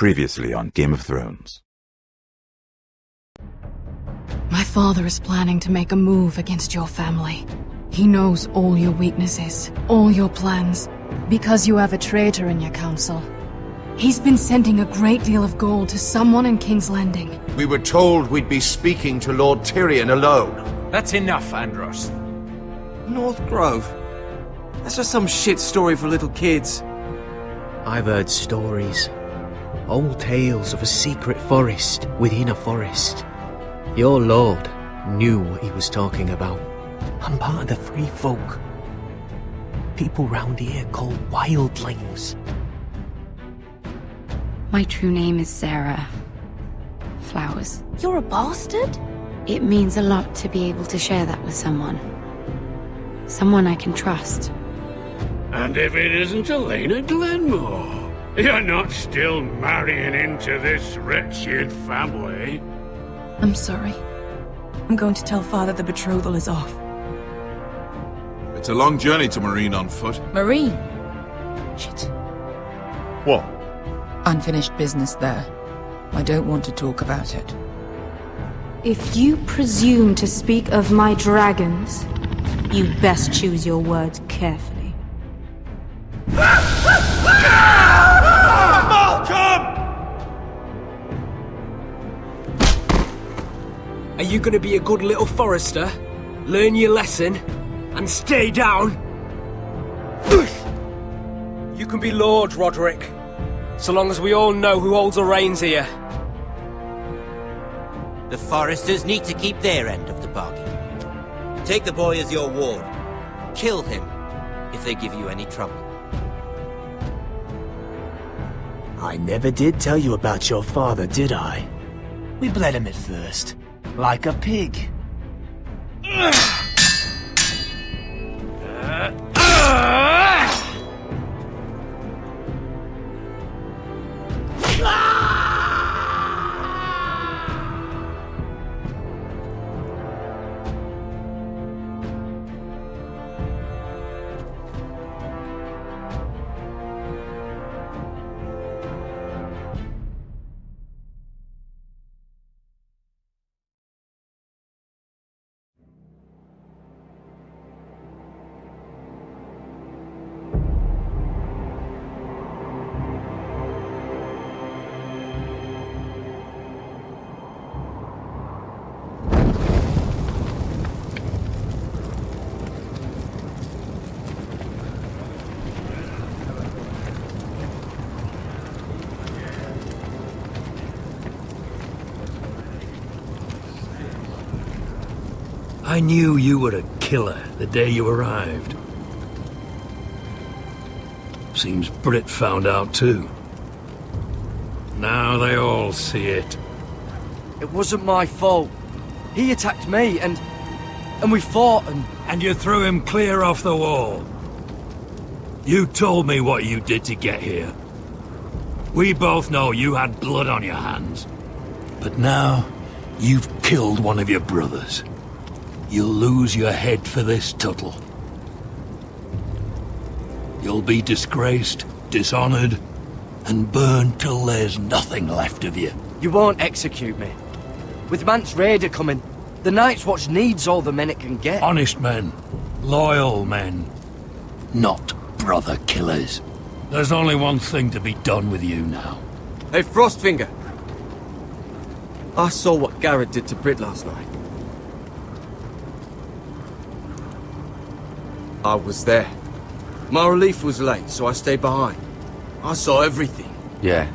Previously on Game of Thrones. My father is planning to make a move against your family. He knows all your weaknesses, all your plans, because you have a traitor in your council. He's been sending a great deal of gold to someone in King's Landing. We were told we'd be speaking to Lord Tyrion alone. That's enough, Andros. North Grove? That's just some shit story for little kids. I've heard stories. Old tales of a secret forest within a forest. Your lord knew what he was talking about. I'm part of the free folk. People round here called wildlings. My true name is Sarah Flowers. You're a bastard? It means a lot to be able to share that with someone. Someone I can trust. And if it isn't Elena Glenmore, you're not still marrying into this wretched family. I'm sorry. I'm going to tell Father the betrothal is off. It's a long journey to Marine on foot. Marine? Shit. What? Unfinished business there. I don't want to talk about it. If you presume to speak of my dragons, you best choose your words carefully. Are you gonna be a good little forester? Learn your lesson? And stay down? You can be Lord, Roderick. So long as we all know who holds the reins here. The foresters need to keep their end of the bargain. Take the boy as your ward. Kill him if they give you any trouble. I never did tell you about your father, did I? We bled him at first, like a pig. I knew you were a killer the day you arrived. Seems Britt found out too. Now they all see it. It wasn't my fault. He attacked me and we fought and... And you threw him clear off the wall. You told me what you did to get here. We both know you had blood on your hands. But now, you've killed one of your brothers. You'll lose your head for this, Tuttle. You'll be disgraced, dishonored, and burned till there's nothing left of you. You won't execute me. With Mance Raider coming, the Night's Watch needs all the men it can get. Honest men. Loyal men. Not brother killers. There's only one thing to be done with you now. Hey, Frostfinger. I saw what Garrett did to Britt last night. I was there. My relief was late, so I stayed behind. I saw everything. Yeah,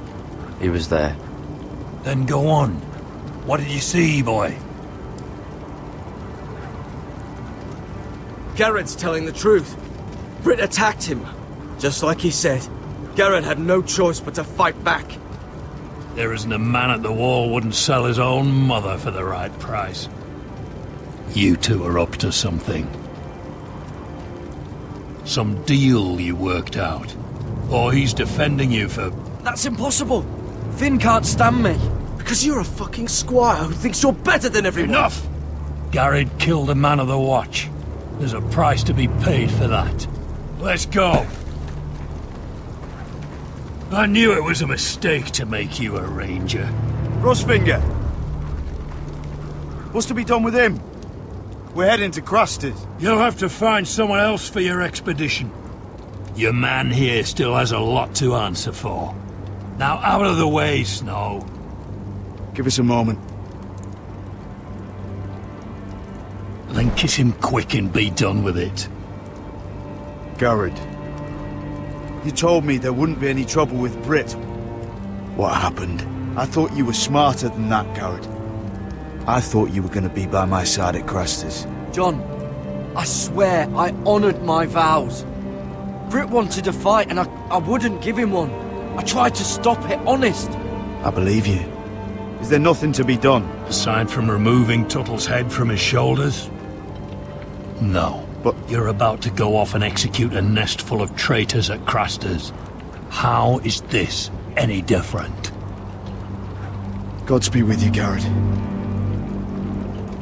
he was there. Then go on. What did you see, boy? Garrett's telling the truth. Britt attacked him. Just like he said. Garrett had no choice but to fight back. There isn't a man at the wall wouldn't sell his own mother for the right price. You two are up to something. Some deal you worked out. Or he's defending you for... That's impossible! Finn can't stand me. Because you're a fucking squire who thinks you're better than everyone. Enough! Garrett killed a man of the watch. There's a price to be paid for that. Let's go! I knew it was a mistake to make you a ranger. Frostfinger! What's to be done with him? We're heading to Crusters. You'll have to find someone else for your expedition. Your man here still has a lot to answer for. Now out of the way, Snow. Give us a moment. Then kiss him quick and be done with it. Garrett, you told me there wouldn't be any trouble with Brit. What happened? I thought you were smarter than that, Garrett. I thought you were going to be by my side at Crusters. John, I swear I honored my vows. Brit wanted to fight and I wouldn't give him one. I tried to stop it, honest. I believe you. Is there nothing to be done? Aside from removing Tuttle's head from his shoulders? No. But you're about to go off and execute a nest full of traitors at Crusters. How is this any different? Godspeed with you, Garrett.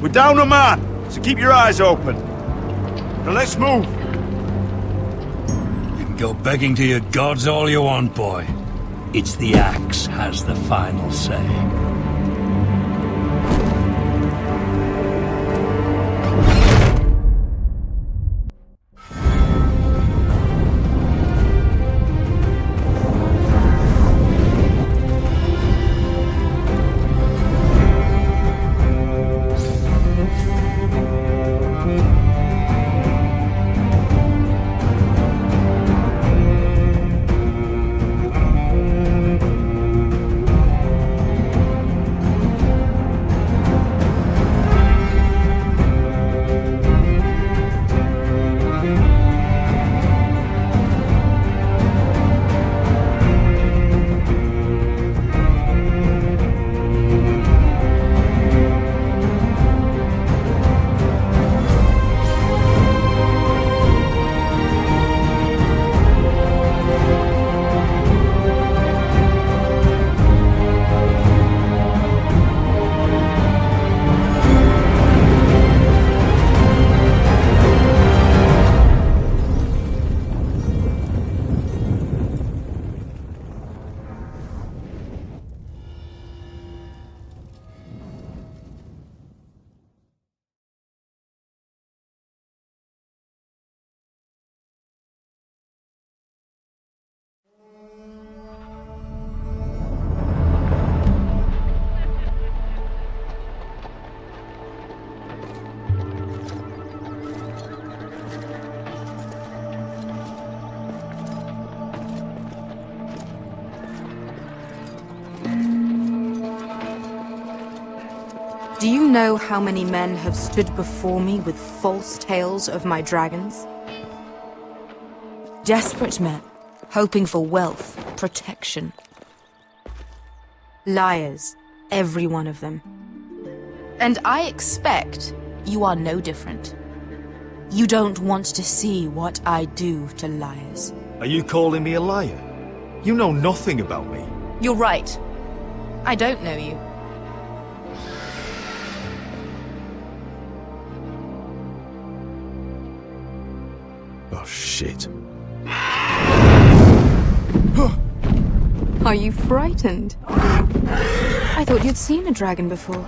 We're down a man, so keep your eyes open. Now let's move. You can go begging to your gods all you want, boy. It's the axe has the final say. Do you know how many men have stood before me with false tales of my dragons? Desperate men, hoping for wealth, protection. Liars, every one of them. And I expect you are no different. You don't want to see what I do to liars. Are you calling me a liar? You know nothing about me. You're right. I don't know you. Oh, shit. Are you frightened? I thought you'd seen a dragon before.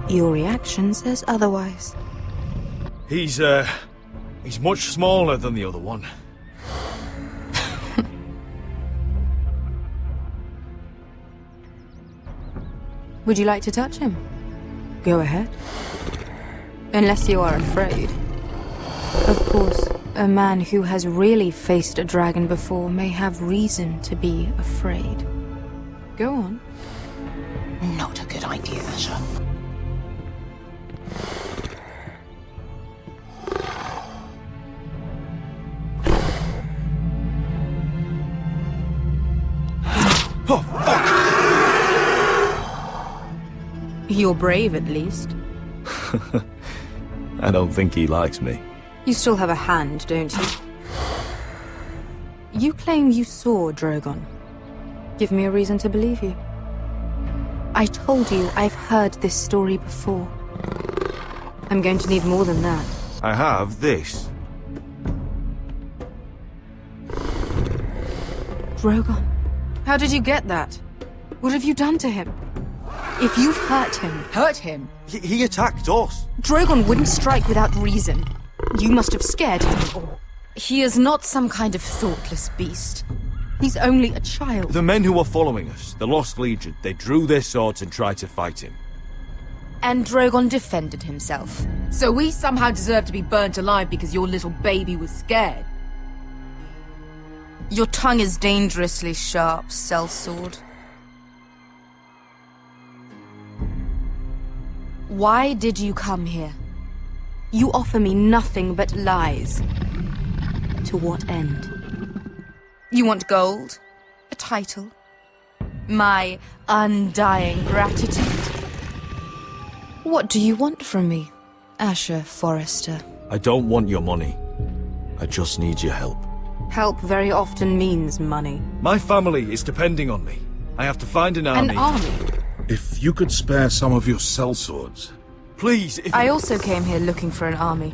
Your reaction says otherwise. He's much smaller than the other one. Would you like to touch him? Go ahead. Unless you are afraid. Of course, a man who has really faced a dragon before may have reason to be afraid. Go on. Not a good idea, sir. Oh, fuck! You're brave, at least. I don't think he likes me. You still have a hand, don't you? You claim you saw Drogon. Give me a reason to believe you. I told you I've heard this story before. I'm going to need more than that. I have this. Drogon, how did you get that? What have you done to him? If you've hurt him... Hurt him? He attacked us. Drogon wouldn't strike without reason. You must have scared him, or... He is not some kind of thoughtless beast. He's only a child. The men who were following us, the Lost Legion, they drew their swords and tried to fight him. And Drogon defended himself. So we somehow deserve to be burnt alive because your little baby was scared? Your tongue is dangerously sharp, sellsword. Why did you come here? You offer me nothing but lies. To what end? You want gold? A title? My undying gratitude? What do you want from me, Asher Forrester? I don't want your money. I just need your help. Help very often means money. My family is depending on me. I have to find an army. An army? If you could spare some of your sellswords. Please, if... I also came here looking for an army.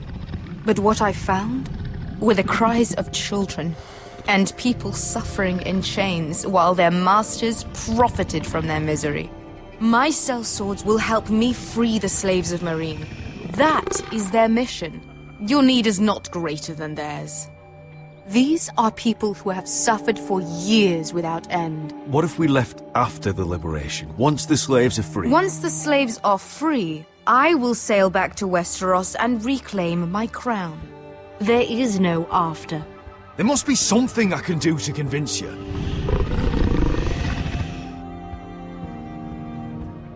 But what I found were the cries of children and people suffering in chains while their masters profited from their misery. My sellswords will help me free the slaves of Meereen. That is their mission. Your need is not greater than theirs. These are people who have suffered for years without end. What if we left after the liberation, once the slaves are free? Once the slaves are free, I will sail back to Westeros and reclaim my crown. There is no after. There must be something I can do to convince you.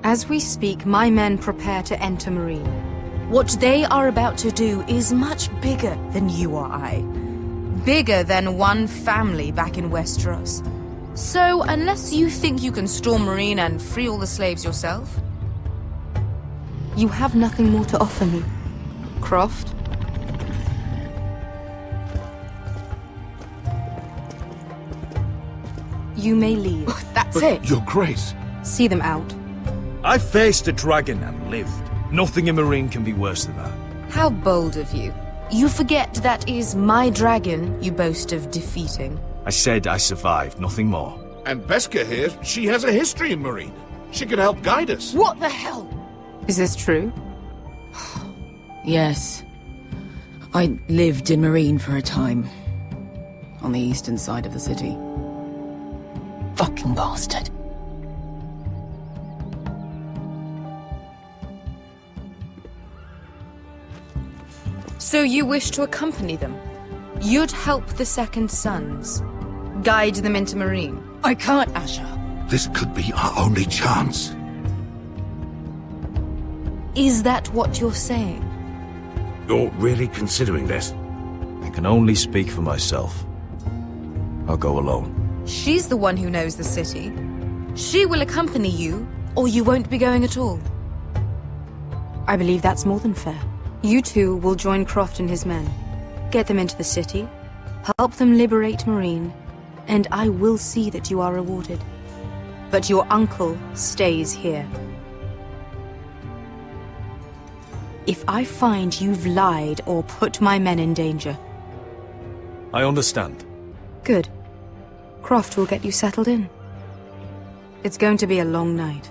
As we speak, my men prepare to enter Meereen. What they are about to do is much bigger than you or I. Bigger than one family back in Westeros. So, unless you think you can storm Meereen and free all the slaves yourself, you have nothing more to offer me, Croft. You may leave. That's it. Your Grace. See them out. I faced a dragon and lived. Nothing in Meereen can be worse than that. How bold of you. You forget that is my dragon you boast of defeating. I said I survived, nothing more. And Beska here, she has a history in Meereen. She could help guide us. What the hell? Is this true? Yes. I lived in Meereen for a time. On the eastern side of the city. Fucking bastard. So you wish to accompany them? You'd help the Second Sons? Guide them into Meereen? I can't, Asher. This could be our only chance. Is that what you're saying? You're really considering this? I can only speak for myself. I'll go alone. She's the one who knows the city. She will accompany you, or you won't be going at all. I believe that's more than fair. You two will join Croft and his men. Get them into the city, help them liberate Meereen, and I will see that you are rewarded. But your uncle stays here. If I find you've lied or put my men in danger... I understand. Good. Croft will get you settled in. It's going to be a long night.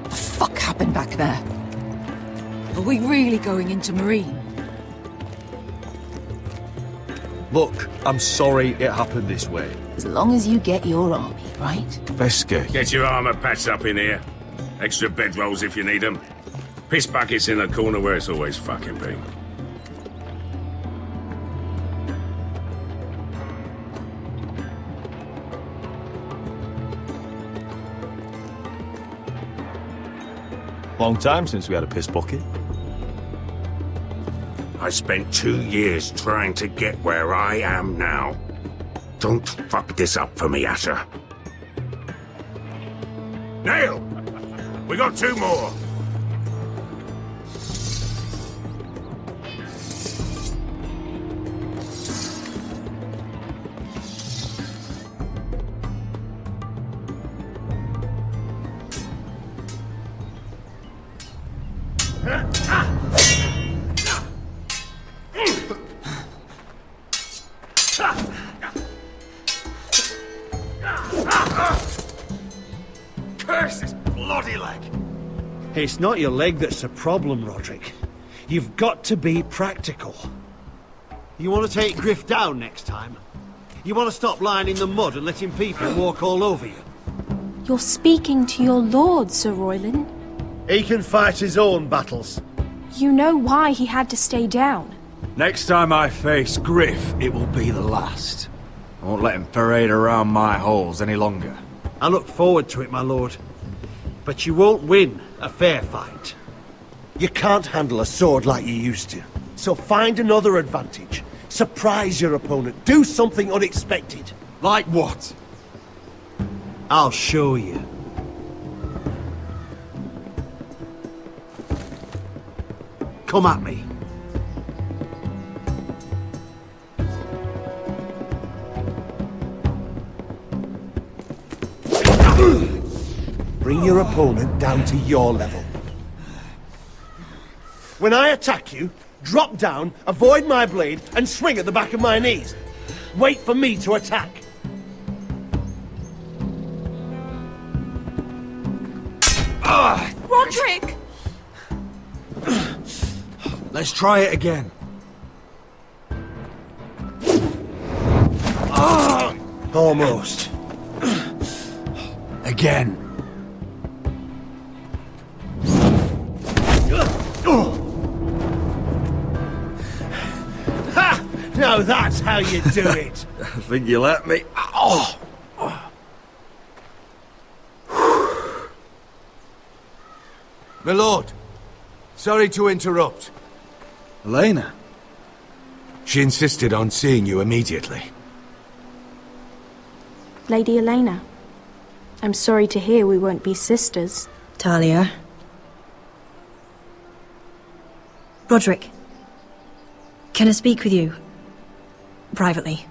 What the fuck happened back there? Are we really going into Meereen? Look, I'm sorry it happened this way. As long as you get your army, right? Beska. Get your armor patched up in here. Extra bedrolls if you need them. Piss buckets in the corner where it's always fucking been. Long time since we had a piss bucket. I spent 2 years trying to get where I am now. Don't fuck this up for me, Asher. Nail! We got 2 more! It's not your leg that's a problem, Roderick. You've got to be practical. You want to take Griff down next time? You want to stop lying in the mud and letting people walk all over you? You're speaking to your lord, Sir Royland. He can fight his own battles. You know why he had to stay down. Next time I face Griff, it will be the last. I won't let him parade around my halls any longer. I look forward to it, my lord. But you won't win a fair fight. You can't handle a sword like you used to. So find another advantage. Surprise your opponent. Do something unexpected. Like what? I'll show you. Come at me. Bring your opponent down to your level. When I attack you, drop down, avoid my blade, and swing at the back of my knees. Wait for me to attack. Roderick! Let's try it again. Almost. Again. Ha! Now that's how you do it. I think you let me. Oh! My lord, sorry to interrupt. Elena? She insisted on seeing you immediately. Lady Elena, I'm sorry to hear we won't be sisters. Talia. Roderick. Can I speak with you? Privately.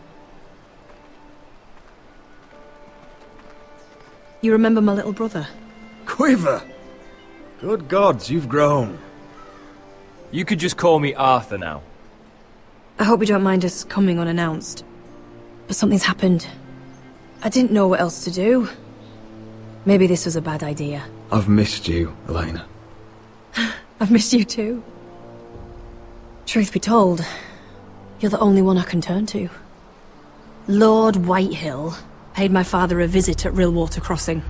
You remember my little brother? Quiver! Good gods, you've grown. You could just call me Arthur now. I hope you don't mind us coming unannounced. But something's happened. I didn't know what else to do. Maybe this was a bad idea. I've missed you, Elena. I've missed you too. Truth be told, you're the only one I can turn to. Lord Whitehill paid my father a visit at Rillwater Crossing.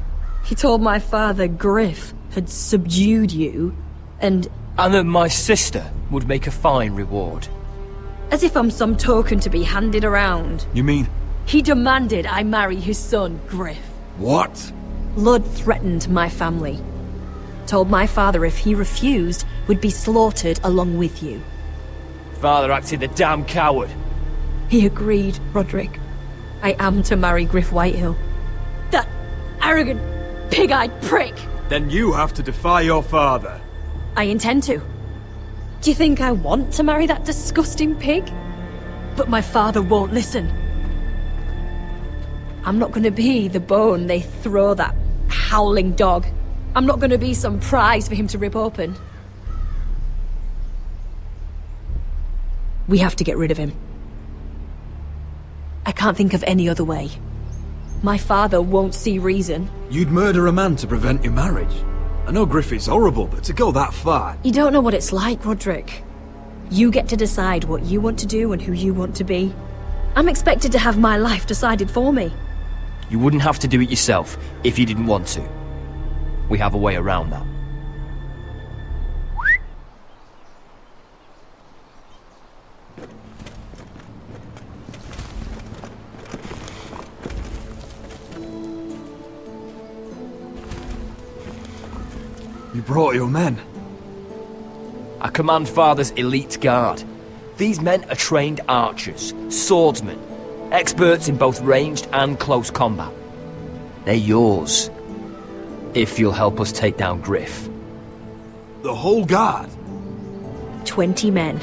He told my father Griff had subdued you, and that my sister would make a fine reward. As if I'm some token to be handed around. You mean? He demanded I marry his son, Griff. What? Lud threatened my family. Told my father if he refused, would be slaughtered along with you. Father acted the damn coward. He agreed, Roderick. I am to marry Griff Whitehill. That arrogant, pig-eyed prick! Then you have to defy your father. I intend to. Do you think I want to marry that disgusting pig? But my father won't listen. I'm not gonna be the bone they throw that howling dog. I'm not gonna be some prize for him to rip open. We have to get rid of him. I can't think of any other way. My father won't see reason. You'd murder a man to prevent your marriage. I know Griffith's horrible, but to go that far... You don't know what it's like, Roderick. You get to decide what you want to do and who you want to be. I'm expected to have my life decided for me. You wouldn't have to do it yourself if you didn't want to. We have a way around that. You brought your men. I command Father's elite guard. These men are trained archers, swordsmen, experts in both ranged and close combat. They're yours, if you'll help us take down Griff. The whole guard? 20 men.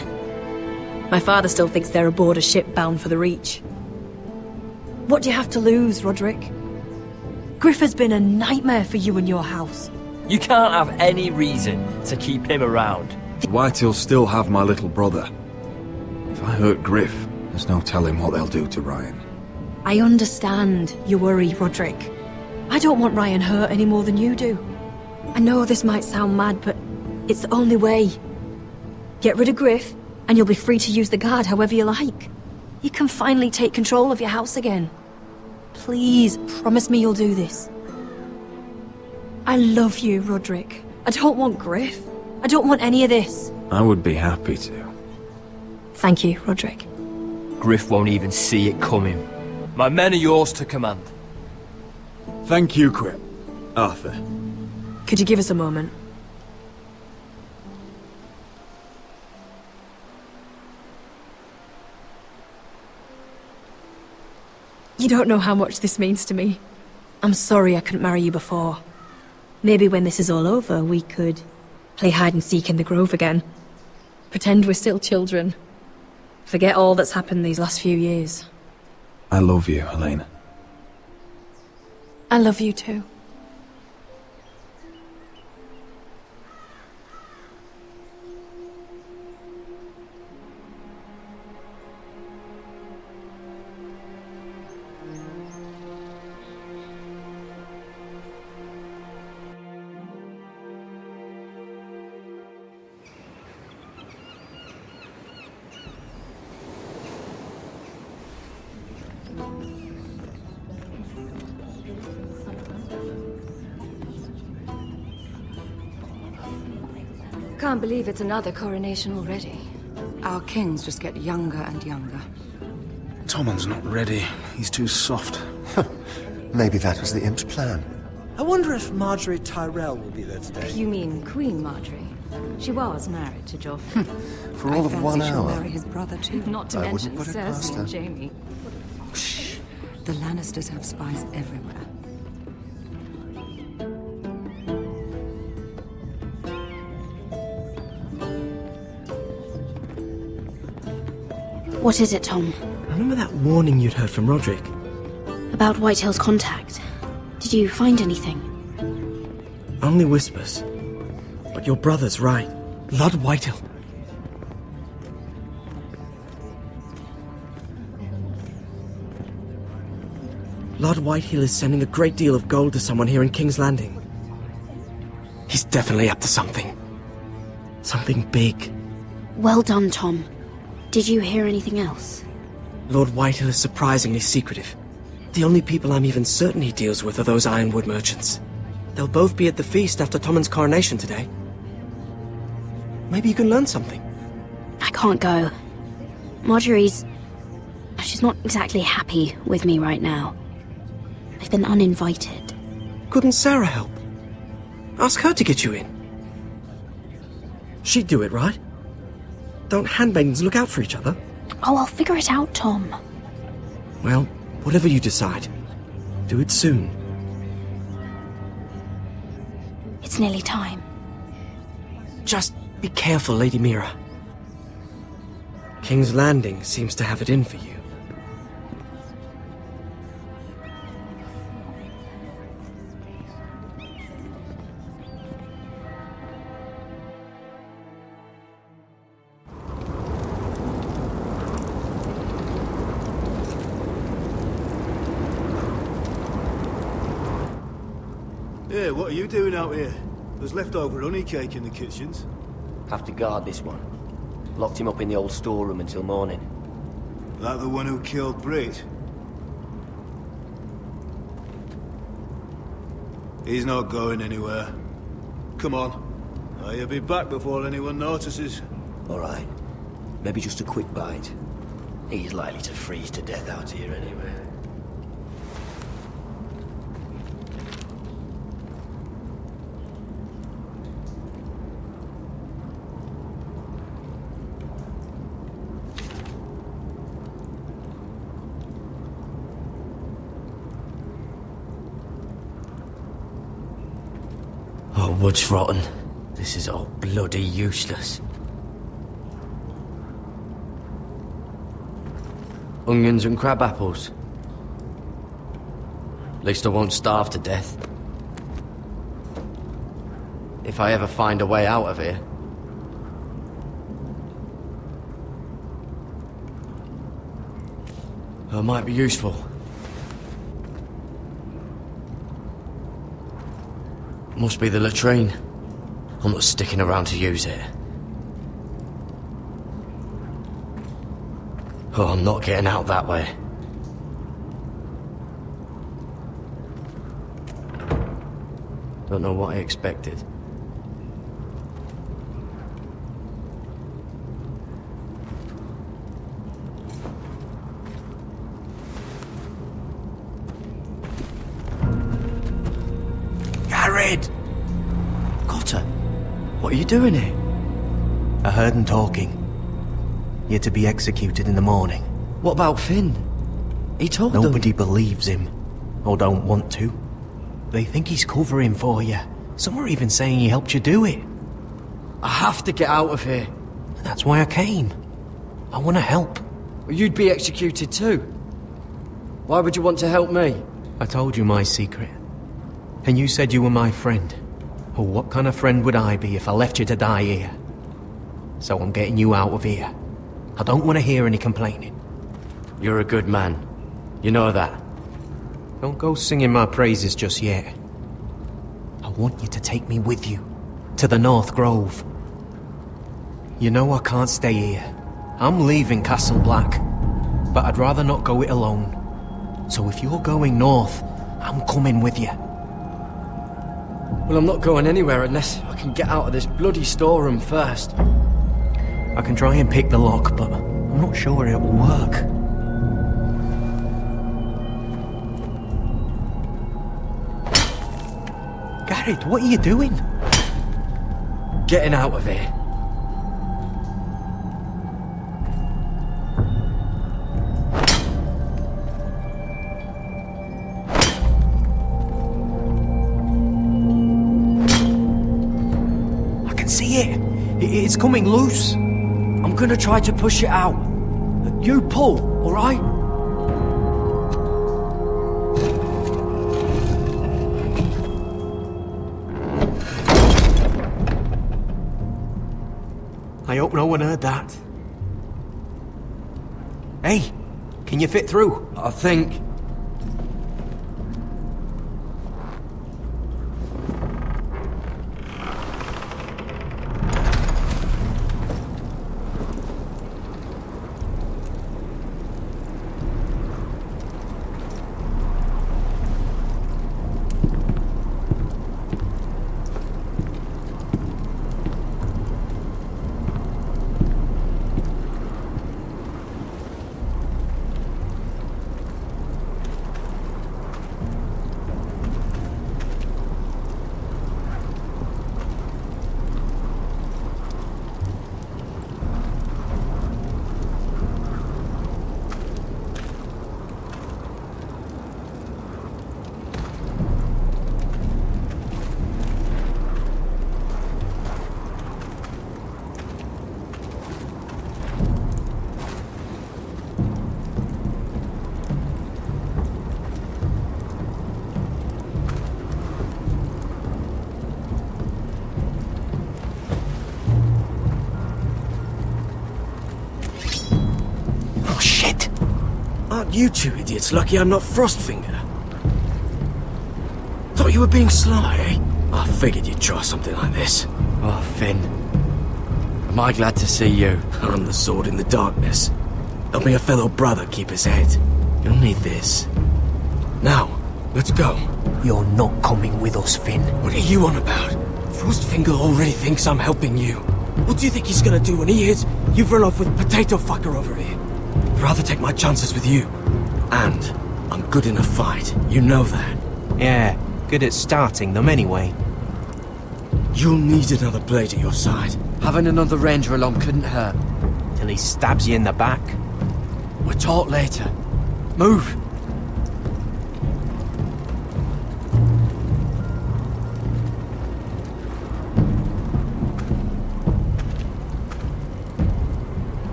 My father still thinks they're aboard a ship bound for the Reach. What do you have to lose, Roderick? Griff has been a nightmare for you and your house. You can't have any reason to keep him around. Whitehill'll still have my little brother. If I hurt Griff, there's no telling what they'll do to Ryan. I understand your worry, Roderick. I don't want Ryan hurt any more than you do. I know this might sound mad, but it's the only way. Get rid of Griff, and you'll be free to use the guard however you like. You can finally take control of your house again. Please, promise me you'll do this. I love you, Roderick. I don't want Griff. I don't want any of this. I would be happy to. Thank you, Roderick. Griff won't even see it coming. My men are yours to command. Thank you, Quip. Arthur. Could you give us a moment? You don't know how much this means to me. I'm sorry I couldn't marry you before. Maybe when this is all over, we could play hide and seek in the grove again. Pretend we're still children. Forget all that's happened these last few years. I love you, Helena. I love you too. Can't believe it's another coronation already. Our kings just get younger and younger. Tommen's not ready. He's too soft. Maybe that was the imp's plan. I wonder if Marjorie Tyrell will be there today. You mean Queen Marjorie? She was married to Joffrey. For all of 1 she'll hour. marry his brother too. Not to I mention wouldn't put it past Cersei her. and Jaime. Shh. The Lannisters have spies everywhere. What is it, Tom? Remember that warning you'd heard from Roderick? About Whitehill's contact. Did you find anything? Only whispers. But your brother's right. Lord Whitehill. Lord Whitehill is sending a great deal of gold to someone here in King's Landing. He's definitely up to something. Something big. Well done, Tom. Did you hear anything else? Lord Whitehill is surprisingly secretive. The only people I'm even certain he deals with are those Ironwood merchants. They'll both be at the feast after Tommen's coronation today. Maybe you can learn something. I can't go. She's not exactly happy with me right now. I've been uninvited. Couldn't Sarah help? Ask her to get you in. She'd do it, right? Don't handmaidens look out for each other? Oh, I'll figure it out, Tom. Well, whatever you decide, do it soon. It's nearly time. Just be careful, Lady Mira. King's Landing seems to have it in for you. Yeah, what are you doing out here? There's leftover honey cake in the kitchens. Have to guard this one. Locked him up in the old storeroom until morning. That the one who killed Brit? He's not going anywhere. Come on. He'll be back before anyone notices. All right. Maybe just a quick bite. He's likely to freeze to death out here anyway. Oh, wood's rotten. This is all bloody useless. Onions and crab apples. At least I won't starve to death. If I ever find a way out of here. It might be useful. Must be the latrine. I'm not sticking around to use it. Oh, I'm not getting out that way. Don't know what I expected. Garrett! Cotter, what are you doing here? I heard him talking. You're to be executed in the morning. What about Finn? He told them. Nobody believes him. Or don't want to. They think he's covering for you. Some are even saying he helped you do it. I have to get out of here. That's why I came. I want to help. Well, you'd be executed too. Why would you want to help me? I told you my secret. And you said you were my friend. Well, what kind of friend would I be if I left you to die here? So I'm getting you out of here. I don't want to hear any complaining. You're a good man. You know that. Don't go singing my praises just yet. I want you to take me with you. To the North Grove. You know I can't stay here. I'm leaving Castle Black. But I'd rather not go it alone. So if you're going north, I'm coming with you. Well, I'm not going anywhere unless I can get out of this bloody storeroom first. I can try and pick the lock, but I'm not sure it will work. Garrett, what are you doing? Getting out of here. I can see it. It's coming loose. I'm gonna try to push it out. You pull, alright? I hope no one heard that. Hey, can you fit through? I think. Aren't you two idiots lucky I'm not Frostfinger? Thought you were being sly, eh? I figured you'd try something like this. Oh, Finn. Am I glad to see you? I'm the sword in the darkness. Helping a fellow brother keep his head. You'll need this. Now, let's go. You're not coming with us, Finn. What are you on about? Frostfinger already thinks I'm helping you. What do you think he's gonna do when he hears you've run off with Potato Fucker over here? I'd rather take my chances with you. And I'm good in a fight. You know that. Yeah, good at starting them anyway. You'll need another blade at your side. Having another ranger along couldn't hurt. Till he stabs you in the back. We'll talk later. Move!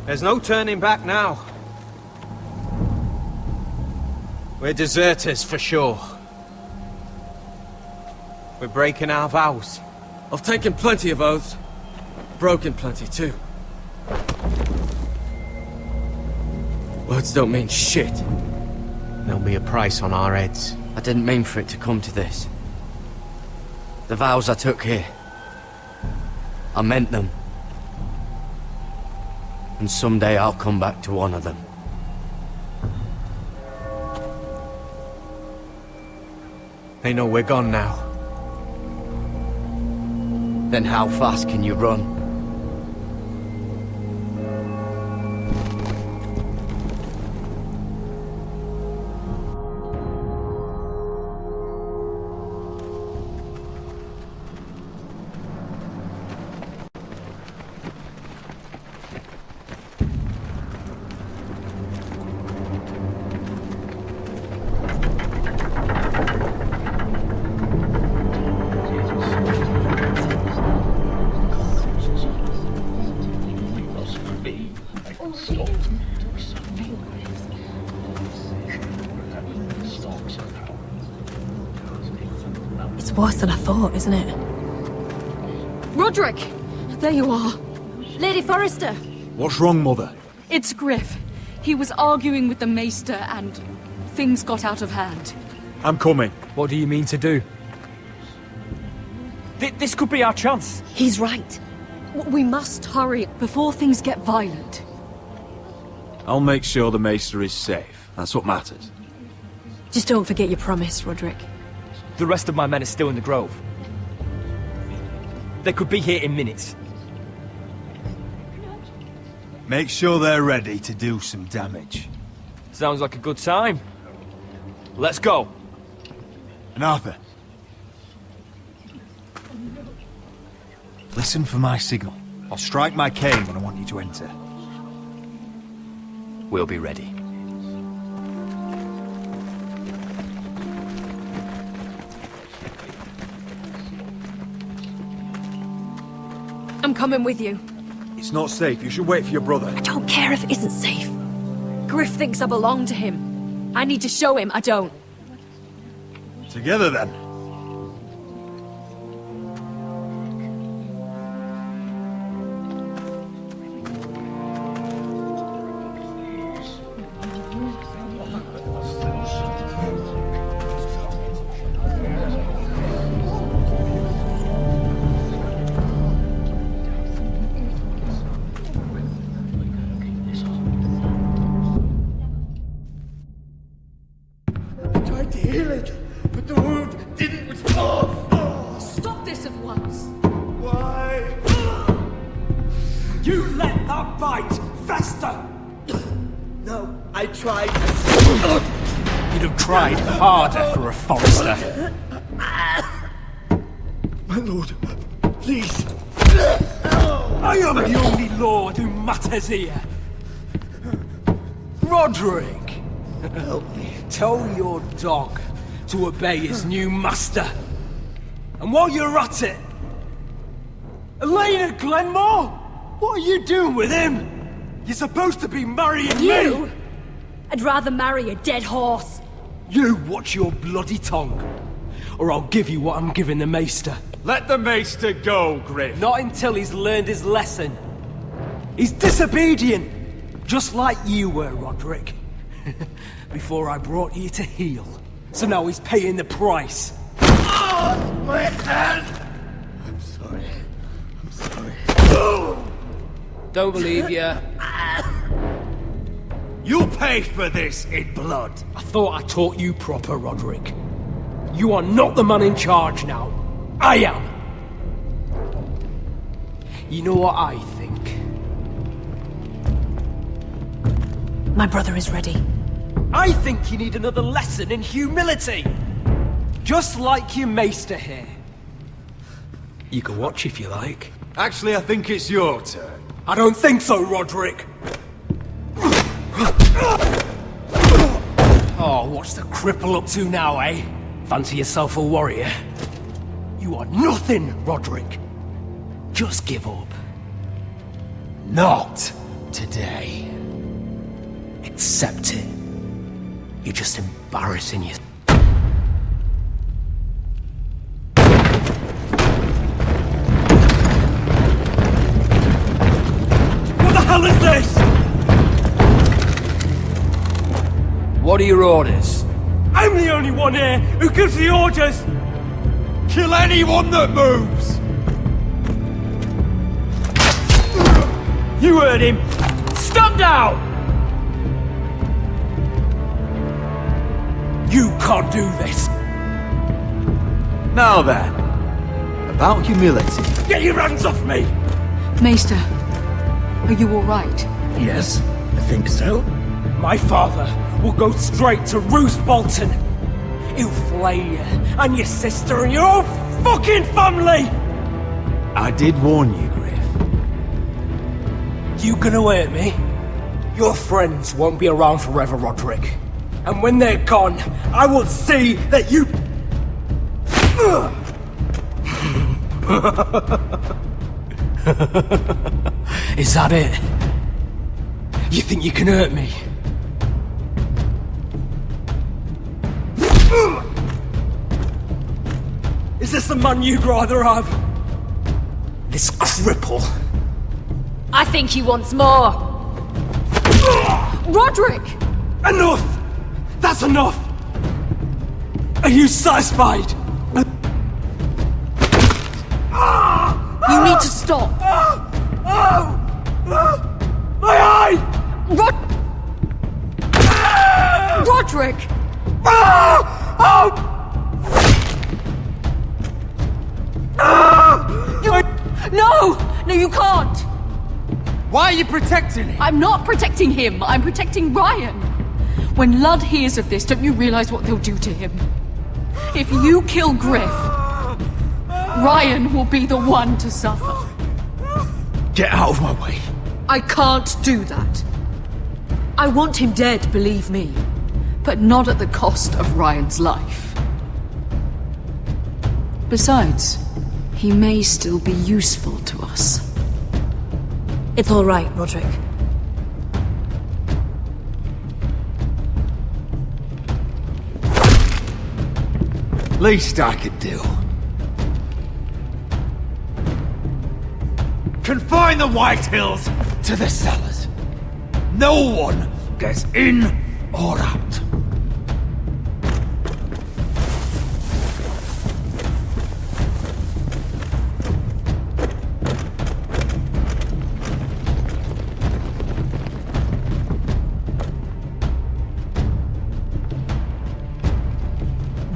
There's no turning back now. We're deserters for sure. We're breaking our vows. I've taken plenty of oaths. Broken plenty too. Words don't mean shit. There'll be a price on our heads. I didn't mean for it to come to this. The vows I took here, I meant them. And someday I'll come back to honor them. They know we're gone now. Then how fast can you run? It's worse than I thought, isn't it? Roderick! There you are. Lady Forrester! What's wrong, Mother? It's Griff. He was arguing with the Maester and things got out of hand. I'm coming. What do you mean to do? This could be our chance. He's right. We must hurry before things get violent. I'll make sure the Maester is safe. That's what matters. Just don't forget your promise, Roderick. The rest of my men are still in the grove. They could be here in minutes. Make sure they're ready to do some damage. Sounds like a good time. Let's go. And Arthur, listen for my signal. I'll strike my cane when I want you to enter. We'll be ready. I'm coming with you. It's not safe. You should wait for your brother. I don't care if it isn't safe. Griff thinks I belong to him. I need to show him I don't. Together, then. Stop this at once! Why? You let that bite fester! No, I tried. You'd have tried harder for a Forrester. My lord, please. I am the only lord who matters here. Roderick! Help me. Tell your dog to obey his new master. And while you're at it, Elena Glenmore? What are you doing with him? You're supposed to be marrying You? me! I'd rather marry a dead horse. You watch your bloody tongue, or I'll give you what I'm giving the Maester. Let the Maester go, Griff. Not until he's learned his lesson. He's disobedient, just like you were, Roderick. Before I brought you to heel. So now he's paying the price. Oh, my hand! I'm sorry. I'm sorry. Don't believe you. You'll pay for this in blood. I thought I taught you proper, Roderick. You are not the man in charge now. I am. You know what I think? My brother is ready. I think you need another lesson in humility. Just like your Maester here. You can watch if you like. Actually, I think it's your turn. I don't think so, Roderick. Oh, what's the cripple up to now, eh? Fancy yourself a warrior? You are nothing, Roderick. Just give up. Not today. Accept it. You're just embarrassing yourself. What the hell is this? What are your orders? I'm the only one here who gives the orders! Kill anyone that moves! You heard him! Stop now! You can't do this! Now then, about humility. Get your hands off me! Maester, are you alright? Yes, I think so. My father will go straight to Roose Bolton. He'll flay you, and your sister, and your whole fucking family! I did warn you, Griff. You gonna hurt me? Your friends won't be around forever, Roderick. And when they're gone, I will see that you... Is that it? You think you can hurt me? Is this the man you'd rather have? This cripple? I think he wants more! Roderick! Enough! That's enough! Are you satisfied? You need to stop! My eye! Roderick! No! No, you can't! Why are you protecting him? I'm not protecting him, I'm protecting Ryan! When Ludd hears of this, don't you realize what they'll do to him? If you kill Griff, Ryan will be the one to suffer. Get out of my way. I can't do that. I want him dead, believe me. But not at the cost of Ryan's life. Besides, he may still be useful to us. It's all right, Roderick. Least I could do. Confine the White Hills to the cellars. No one gets in or out.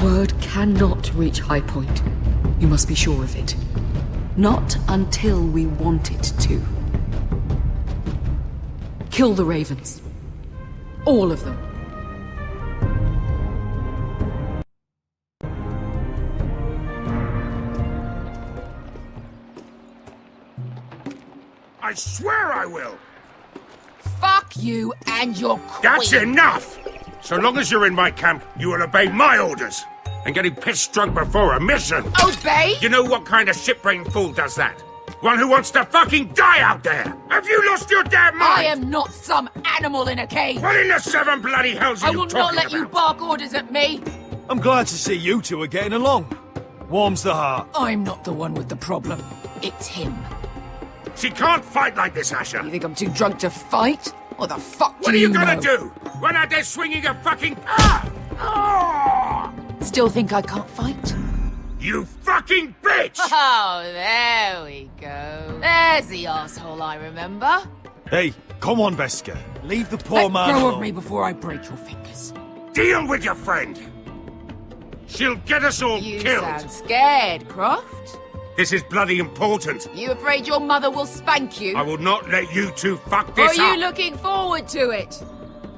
Word cannot reach High Point. You must be sure of it. Not until we want it to. Kill the ravens. All of them. I swear I will! Fuck you and your queen. That's enough! So long as you're in my camp, you will obey my orders. And getting pissed drunk before a mission. Obey? You know what kind of shit-brained fool does that? One who wants to fucking die out there! Have you lost your damn mind? I am not some animal in a cage. What in the seven bloody hells are I you will talking not let you bark orders at me. I'm glad to see you two are getting along. Warms the heart. I'm not the one with the problem. It's him. She can't fight like this, Asher. You think I'm too drunk to fight? What the fuck What do are you know? gonna do? Run out there swinging a fucking... Still think I can't fight? You fucking bitch! Oh, there we go. There's the asshole I remember. Hey, come on, Veska. Leave the poor man Let go alone. of me before I break your fingers. Deal with your friend. She'll get us all You killed. sound scared, Croft. This is bloody important. You afraid your mother will spank you? I will not let you two fuck Or this are up. you looking forward to it?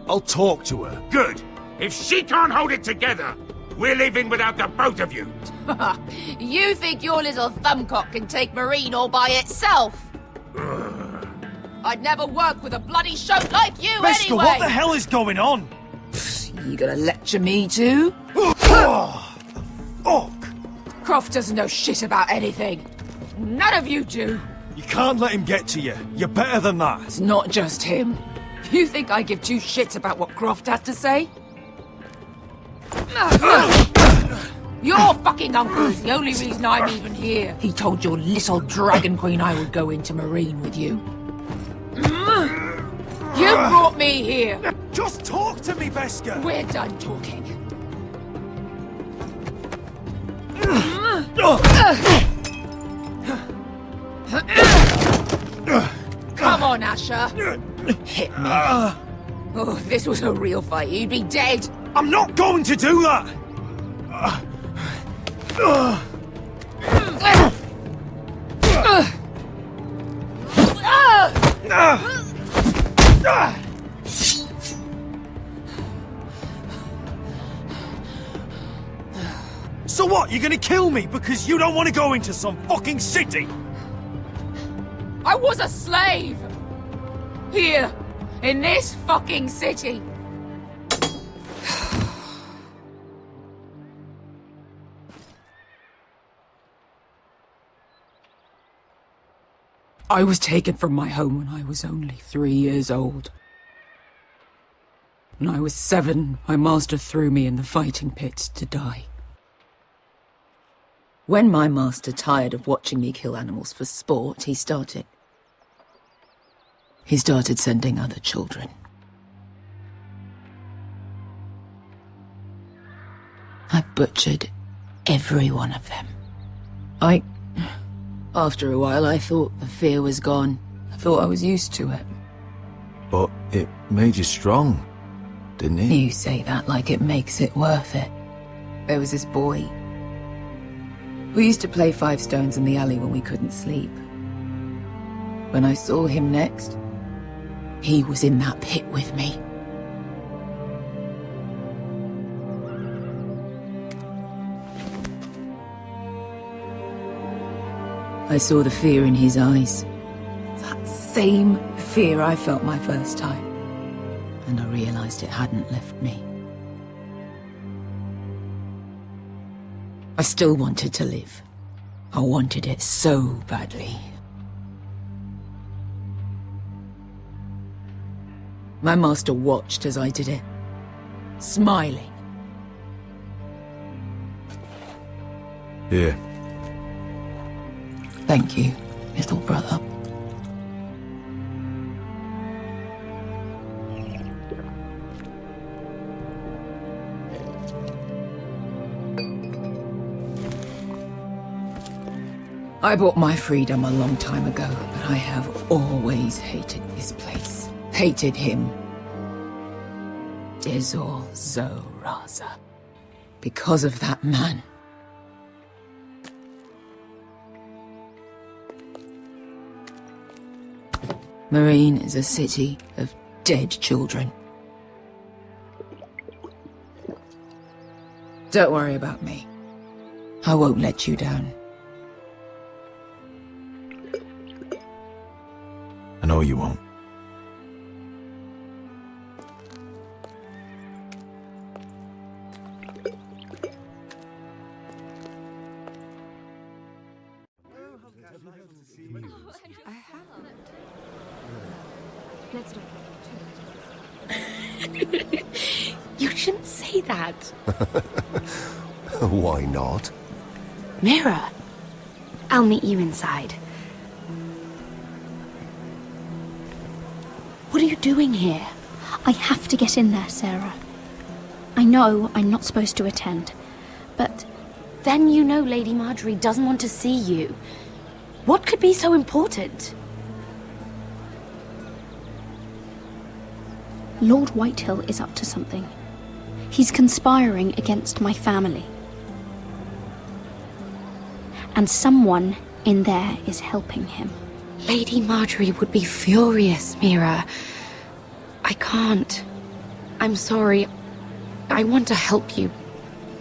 I'll talk to her. Good. If she can't hold it together, we're leaving without the both of you. You think your little thumbcock can take Marine all by itself? I'd never work with a bloody shote like you Veska, anyway! what the hell is going on? You gonna lecture me too? Fuck! Croft doesn't know shit about anything. None of you do. You can't let him get to you. You're better than that. It's not just him. You think I give two shits about what Croft has to say? Your fucking uncle is the only reason I'm even here. He told your little dragon queen I would go into Marine with you. You brought me here. Just talk to me, Veska. We're done talking. Come on, Asher. Hit me. Oh, if this was a real fight, you'd be dead. I'm not going to do that! So what, you're gonna kill me because you don't want to go into some fucking city? I was a slave! Here, in this fucking city. I was taken from my home when I was only 3 years old. When I was 7, my master threw me in the fighting pits to die. When my master tired of watching me kill animals for sport, he started sending other children. I butchered every one of them. After a while, I thought the fear was gone. I thought I was used to it. But it made you strong, didn't it? You say that like it makes it worth it. There was this boy. We used to play 5 stones in the alley when we couldn't sleep. When I saw him next, he was in that pit with me. I saw the fear in his eyes. That same fear I felt my first time. And I realized it hadn't left me. I still wanted to live. I wanted it so badly. My master watched as I did it, smiling. Here. Thank you, little brother. I bought my freedom a long time ago, but I have always hated this place. Hated him. Dezor Zoraza. Because of that man. Marine is a city of dead children. Don't worry about me. I won't let you down. I know you won't. You shouldn't say that. Why not? Mira, I'll meet you inside. What are you doing here? I have to get in there, Sarah. I know I'm not supposed to attend, but Then you know Lady Marjorie doesn't want to see you. What could be so important? Lord Whitehill is up to something. He's conspiring against my family. And someone in there is helping him. Lady Marjorie would be furious, Mira. I can't. I'm sorry. I want to help you.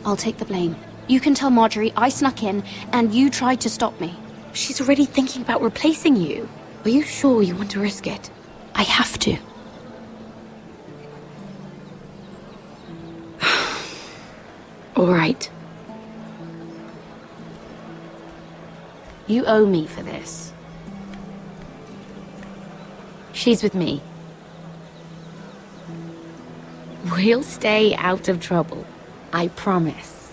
I'll take the blame. You can tell Marjorie I snuck in and you tried to stop me. She's already thinking about replacing you. Are you sure you want to risk it? I have to. All right. You owe me for this. She's with me. We'll stay out of trouble. I promise.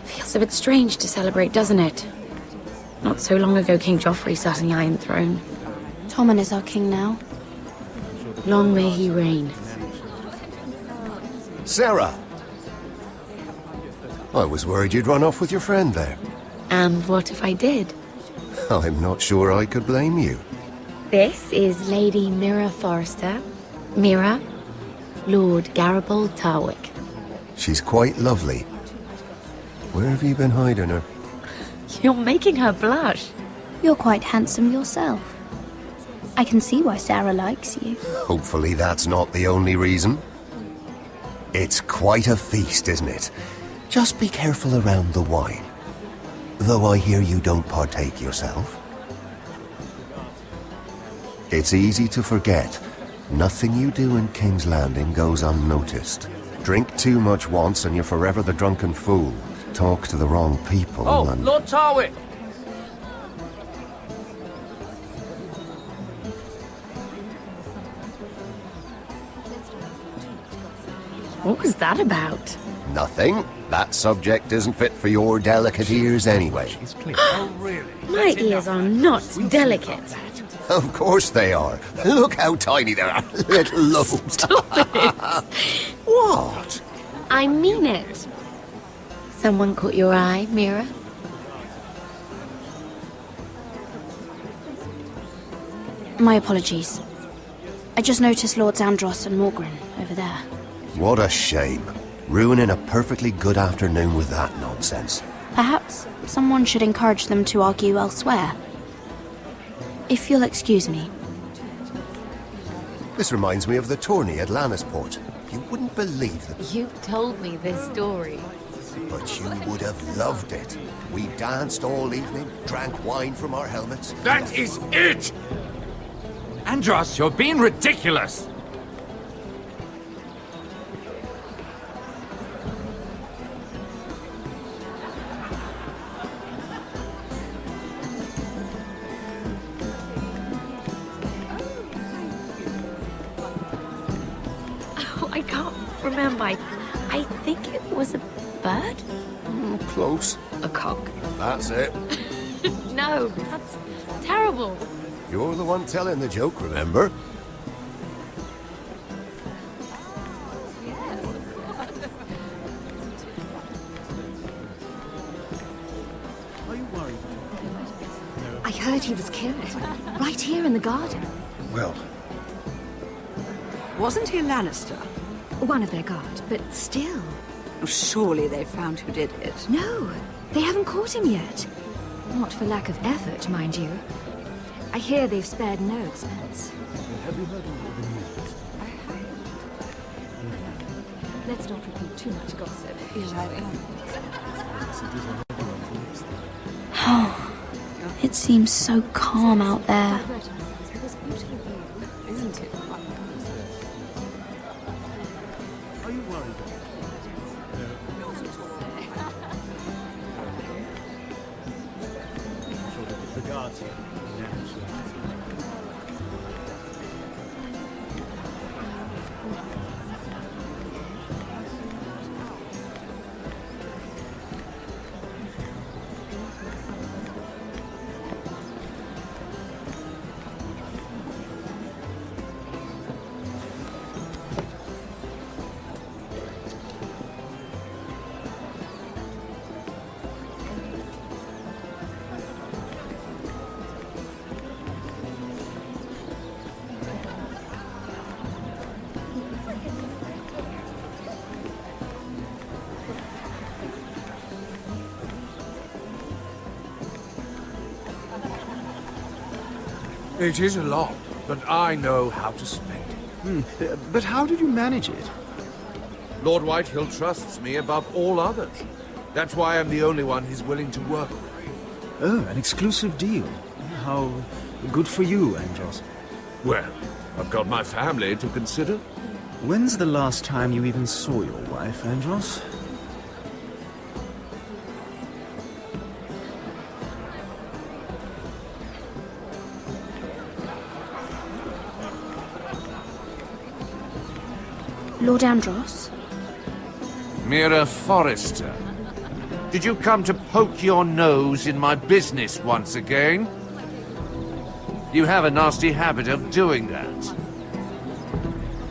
Feels a bit strange to celebrate, doesn't it? Not so long ago, King Joffrey sat on the Iron Throne. Tommen is our king now. Long may he reign. Sarah! I was worried you'd run off with your friend there. And what if I did? I'm not sure I could blame you. This is Lady Mira Forrester. Mira, Lord Garibald Tarwick. She's quite lovely. Where have you been hiding her? You're making her blush. You're quite handsome yourself. I can see why Sarah likes you. Hopefully that's not the only reason. It's quite a feast, isn't it? Just be careful around the wine. Though I hear you don't partake yourself. It's easy to forget. Nothing you do in King's Landing goes unnoticed. Drink too much once and you're forever the drunken fool. Talk to the wrong people and... Lord Tarwick! What was that about? Nothing. That subject isn't fit for your delicate ears anyway. My ears are not delicate. Of course they are. Look how tiny they are. Little lobes. Stop it! What? I mean it. Someone caught your eye, Mira? My apologies. I just noticed Lords Andros and Morgren over there. What a shame. Ruining a perfectly good afternoon with that nonsense. Perhaps someone should encourage them to argue elsewhere. If you'll excuse me. This reminds me of the tourney at Lannisport. You wouldn't believe that. You've told me this story. But you would have loved it. We danced all evening, drank wine from our helmets. That is it! Andros, you're being ridiculous! Oh, I can't remember. I think it was a bird? Close. A cock. That's it. No, that's terrible. You're the one telling the joke, remember? I heard he was killed. Right here in the garden. Well... Wasn't he a Lannister? One of their guard, but still. Surely they found who did it. No, they haven't caught him yet. Not for lack of effort, mind you. I hear they've spared no expense. Have you heard of the news? Let's not repeat too much gossip, shall we? It seems so calm out there. Isn't it? Are you worried? The guards here. It is a lot, but I know how to spend it. But how did you manage it? Lord Whitehill trusts me above all others. That's why I'm the only one he's willing to work with. Oh, an exclusive deal. How good for you, Andros. Well, I've got my family to consider. When's the last time you even saw your wife, Andros? Lord Andros? Mira Forrester. Did you come to poke your nose in my business once again? You have a nasty habit of doing that.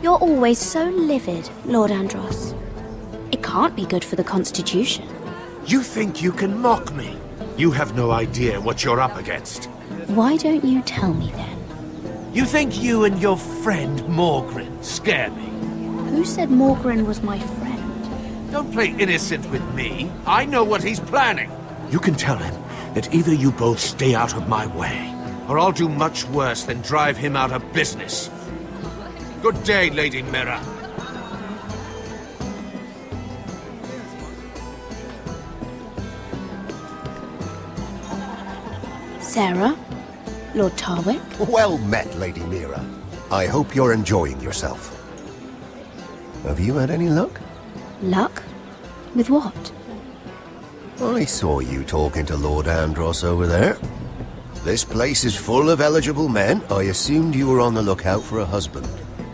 You're always so livid, Lord Andros. It can't be good for the Constitution. You think you can mock me? You have no idea what you're up against. Why don't you tell me then? You think you and your friend Morgren scare me? Who said Morgren was my friend? Don't play innocent with me. I know what he's planning. You can tell him that either you both stay out of my way, or I'll do much worse than drive him out of business. Good day, Lady Mira. Sarah? Lord Tarwick? Well met, Lady Mira. I hope you're enjoying yourself. Have you had any luck? Luck? With what? I saw you talking to Lord Andros over there. This place is full of eligible men. I assumed you were on the lookout for a husband.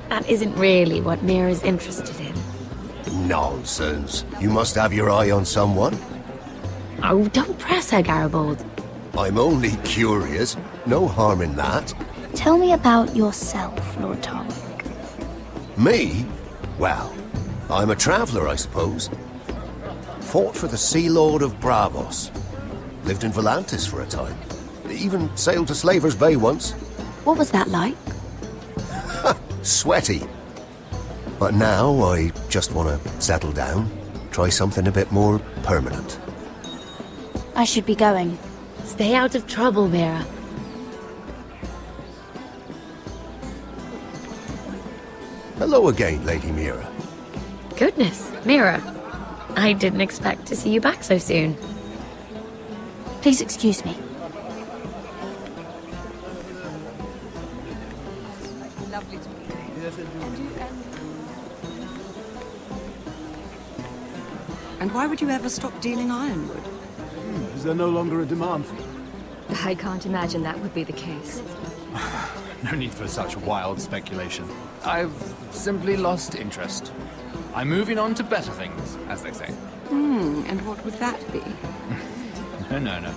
That isn't really what Mira's interested in. Nonsense. You must have your eye on someone. Oh, don't press her, Garibaldi. I'm only curious. No harm in that. Tell me about yourself, Lord Tarwick. Me? Well, I'm a traveller, I suppose. Fought for the Sea Lord of Bravos. Lived in Volantis for a time. Even sailed to Slaver's Bay once. What was that like? Sweaty. But now I just want to settle down. Try something a bit more permanent. I should be going. Stay out of trouble, Mira. Hello again, Lady Mira. Goodness, Mira. I didn't expect to see you back so soon. Please excuse me. Lovely to meet you. And why would you ever stop dealing ironwood? Is there no longer a demand for it? I can't imagine that would be the case. No need for such wild speculation. I've simply lost interest. I'm moving on to better things, as they say. And what would that be? No.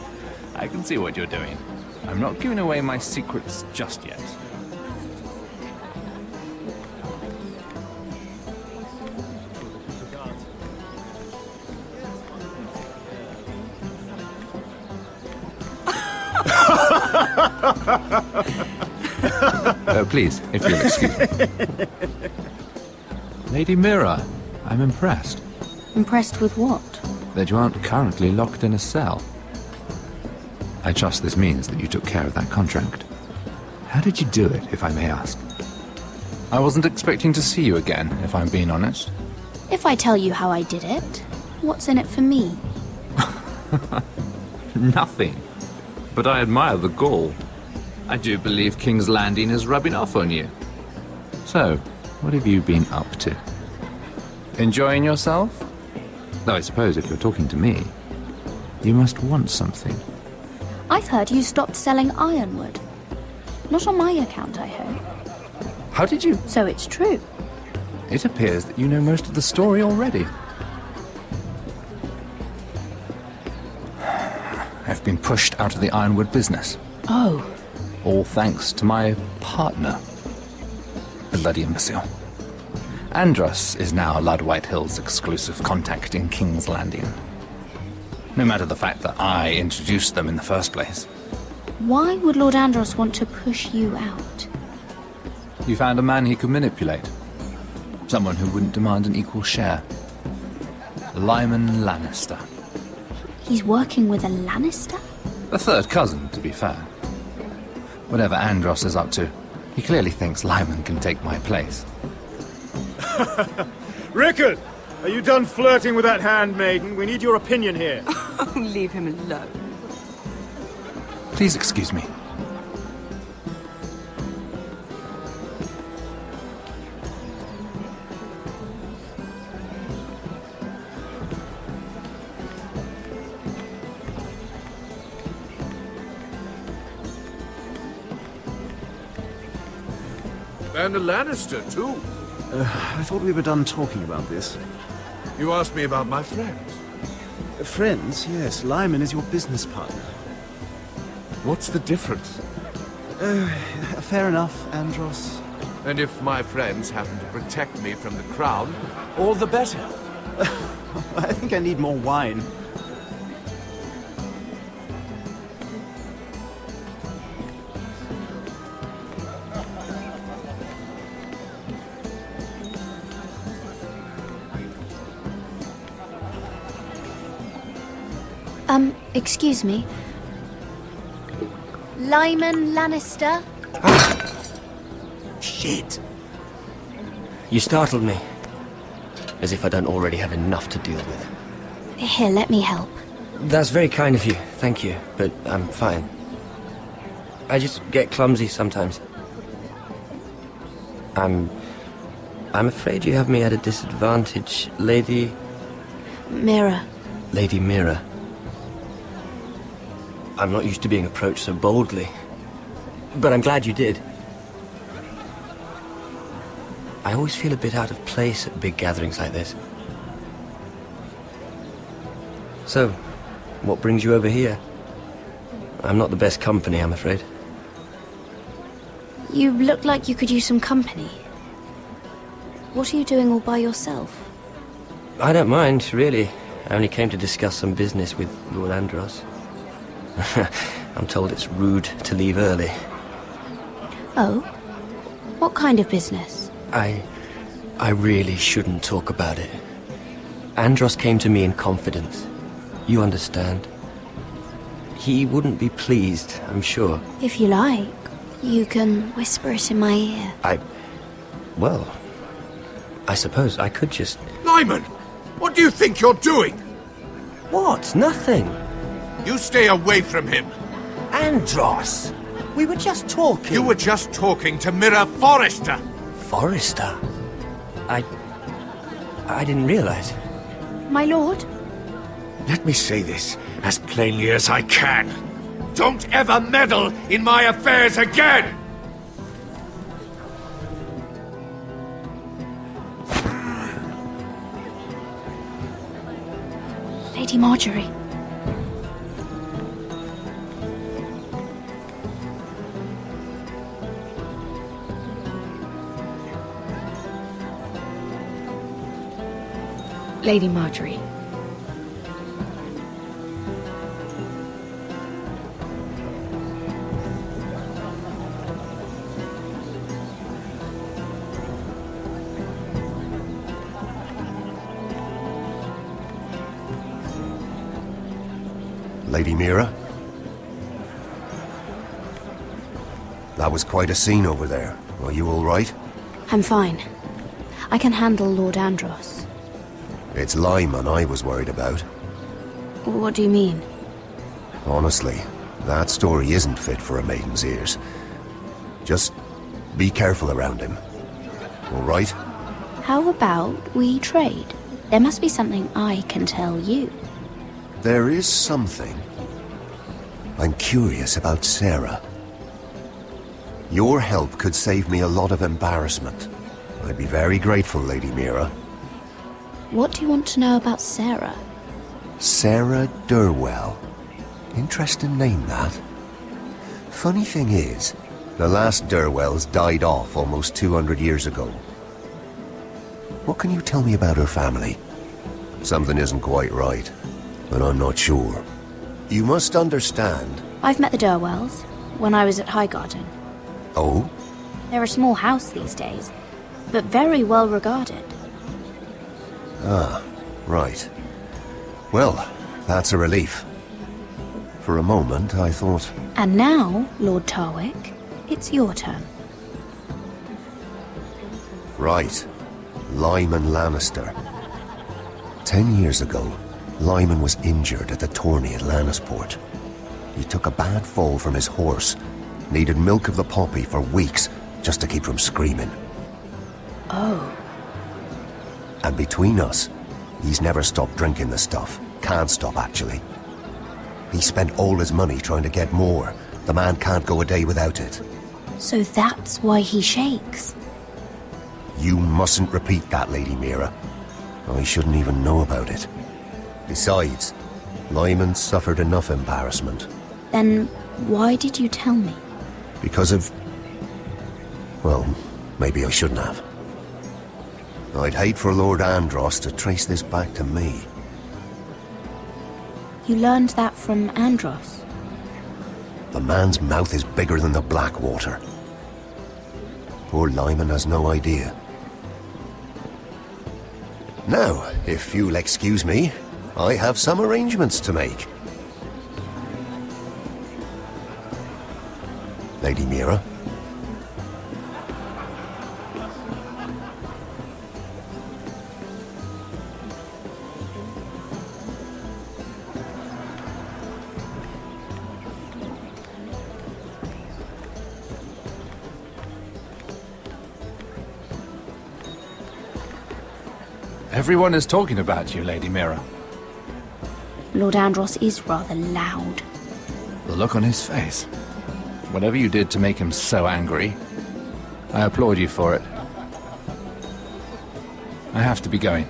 I can see what you're doing. I'm not giving away my secrets just yet. Please, if you'll excuse me. Lady Mira, I'm impressed. Impressed with what? That you aren't currently locked in a cell. I trust this means that you took care of that contract. How did you do it, if I may ask? I wasn't expecting to see you again, if I'm being honest. If I tell you how I did it, what's in it for me? Nothing. But I admire the gall. I do believe King's Landing is rubbing off on you. So, what have you been up to? Enjoying yourself? Though I suppose if you're talking to me, you must want something. I've heard you stopped selling ironwood. Not on my account, I hope. How did you? So it's true. It appears that you know most of the story already. I've been pushed out of the ironwood business. Oh. All thanks to my partner. Bloody imbecile. Andros is now Lord Whitehill's exclusive contact in King's Landing. No matter the fact that I introduced them in the first place. Why would Lord Andros want to push you out? You found a man he could manipulate. Someone who wouldn't demand an equal share. Lyman Lannister. He's working with a Lannister? A third cousin, to be fair. Whatever Andros is up to, he clearly thinks Lyman can take my place. Rickard! Are you done flirting with that handmaiden? We need your opinion here. Leave him alone. Please excuse me. And a Lannister, too. I thought we were done talking about this. You asked me about my friends. Friends, yes. Lyman is your business partner. What's the difference? Fair enough, Andros. And if my friends happen to protect me from the crown, all the better. I think I need more wine. Excuse me. Lyman Lannister? Shit! You startled me. As if I don't already have enough to deal with. Here, let me help. That's very kind of you, thank you, but I'm fine. I just get clumsy sometimes. I'm afraid you have me at a disadvantage, Lady... Mira. Lady Mira. I'm not used to being approached so boldly. But I'm glad you did. I always feel a bit out of place at big gatherings like this. So, what brings you over here? I'm not the best company, I'm afraid. You look like you could use some company. What are you doing all by yourself? I don't mind, really. I only came to discuss some business with Lord Andros. I'm told it's rude to leave early. Oh? What kind of business? I really shouldn't talk about it. Andros came to me in confidence. You understand. He wouldn't be pleased, I'm sure. If you like, you can whisper it in my ear. Well, I suppose I could just... Lyman! What do you think you're doing? What? Nothing. You stay away from him. Andros! We were just talking. You were just talking to Mira Forrester. Forrester? I didn't realize. My lord? Let me say this as plainly as I can. Don't ever meddle in my affairs again! Lady Marjorie. Lady Marjorie. Lady Mira? That was quite a scene over there. Are you all right? I'm fine. I can handle Lord Andros. It's Lyman I was worried about. What do you mean? Honestly, that story isn't fit for a maiden's ears. Just be careful around him. All right? How about we trade? There must be something I can tell you. There is something. I'm curious about Sarah. Your help could save me a lot of embarrassment. I'd be very grateful, Lady Mira. What do you want to know about Sarah? Sarah Durwell. Interesting name, that. Funny thing is, the last Durwells died off almost 200 years ago. What can you tell me about her family? Something isn't quite right, but I'm not sure. You must understand... I've met the Durwells when I was at Highgarden. Oh? They're a small house these days, but very well regarded. Ah, right. Well, that's a relief. For a moment, I thought... And now, Lord Tarwick, it's your turn. Right. Lyman Lannister. 10 years ago, Lyman was injured at the tourney at Lannisport. He took a bad fall from his horse. Needed milk of the poppy for weeks just to keep from screaming. Oh. And between us, he's never stopped drinking the stuff. Can't stop, actually. He spent all his money trying to get more. The man can't go a day without it. So that's why he shakes. You mustn't repeat that, Lady Mira. I shouldn't even know about it. Besides, Lyman suffered enough embarrassment. Then why did you tell me? Because of... well, maybe I shouldn't have. I'd hate for Lord Andros to trace this back to me. You learned that from Andros? The man's mouth is bigger than the Blackwater. Poor Lyman has no idea. Now, if you'll excuse me, I have some arrangements to make. Lady Mira? Everyone is talking about you, Lady Mira. Lord Andros is rather loud. The look on his face. Whatever you did to make him so angry, I applaud you for it. I have to be going.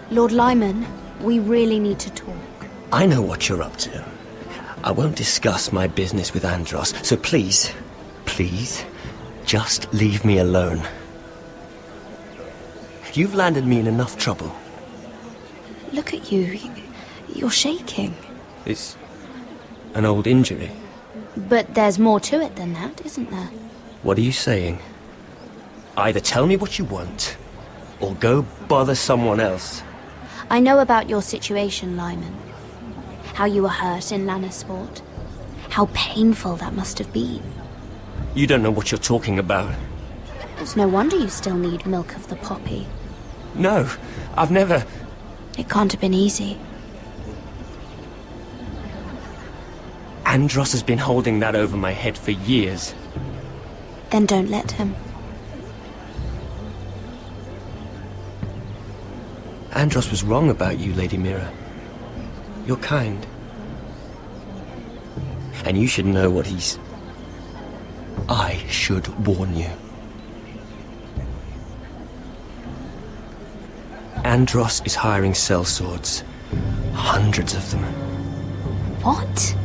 Lord Lyman, we really need to talk. I know what you're up to. I won't discuss my business with Andros, so please, just leave me alone. You've landed me in enough trouble. Look at you. You're shaking. It's an old injury. But there's more to it than that, isn't there? What are you saying? Either tell me what you want, or go bother someone else. I know about your situation, Lyman. How you were hurt in Lannisport. How painful that must have been. You don't know what you're talking about. It's no wonder you still need milk of the poppy. No, I've never... It can't have been easy. Andros has been holding that over my head for years. Then don't let him. Andros was wrong about you, Lady Mira. You're kind. And you should know what he's... I should warn you. Andros is hiring sellswords. Hundreds of them. What?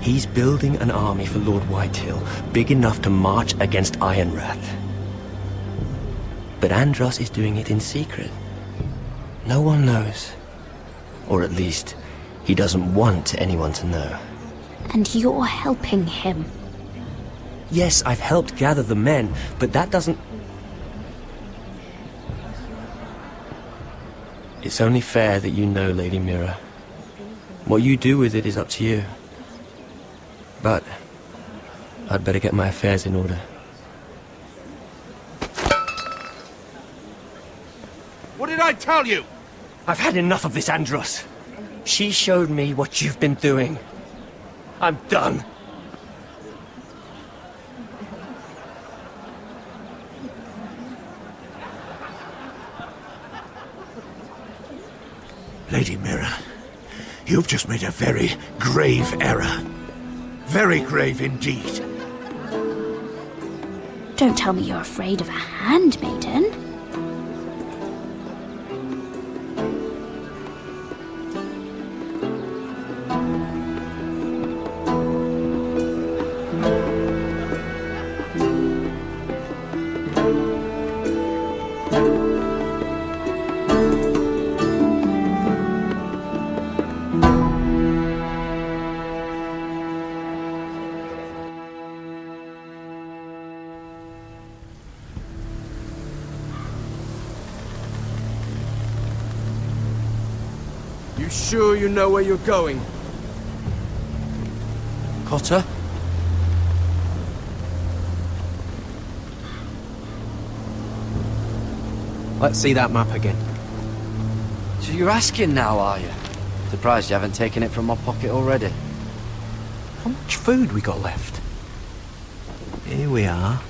He's building an army for Lord Whitehill, big enough to march against Ironrath. But Andros is doing it in secret. No one knows. Or at least, he doesn't want anyone to know. And you're helping him. Yes, I've helped gather the men, but that doesn't... It's only fair that you know, Lady Mira. What you do with it is up to you. But I'd better get my affairs in order. What did I tell you? I've had enough of this, Andros. She showed me what you've been doing. I'm done. Lady Mira, you've just made a very grave error. Very grave indeed. Don't tell me you're afraid of a handmaiden. Sure you know where you're going? Cotter? Let's see that map again. So you're asking now, are you? Surprised you haven't taken it from my pocket already. How much food we got left? Here we are.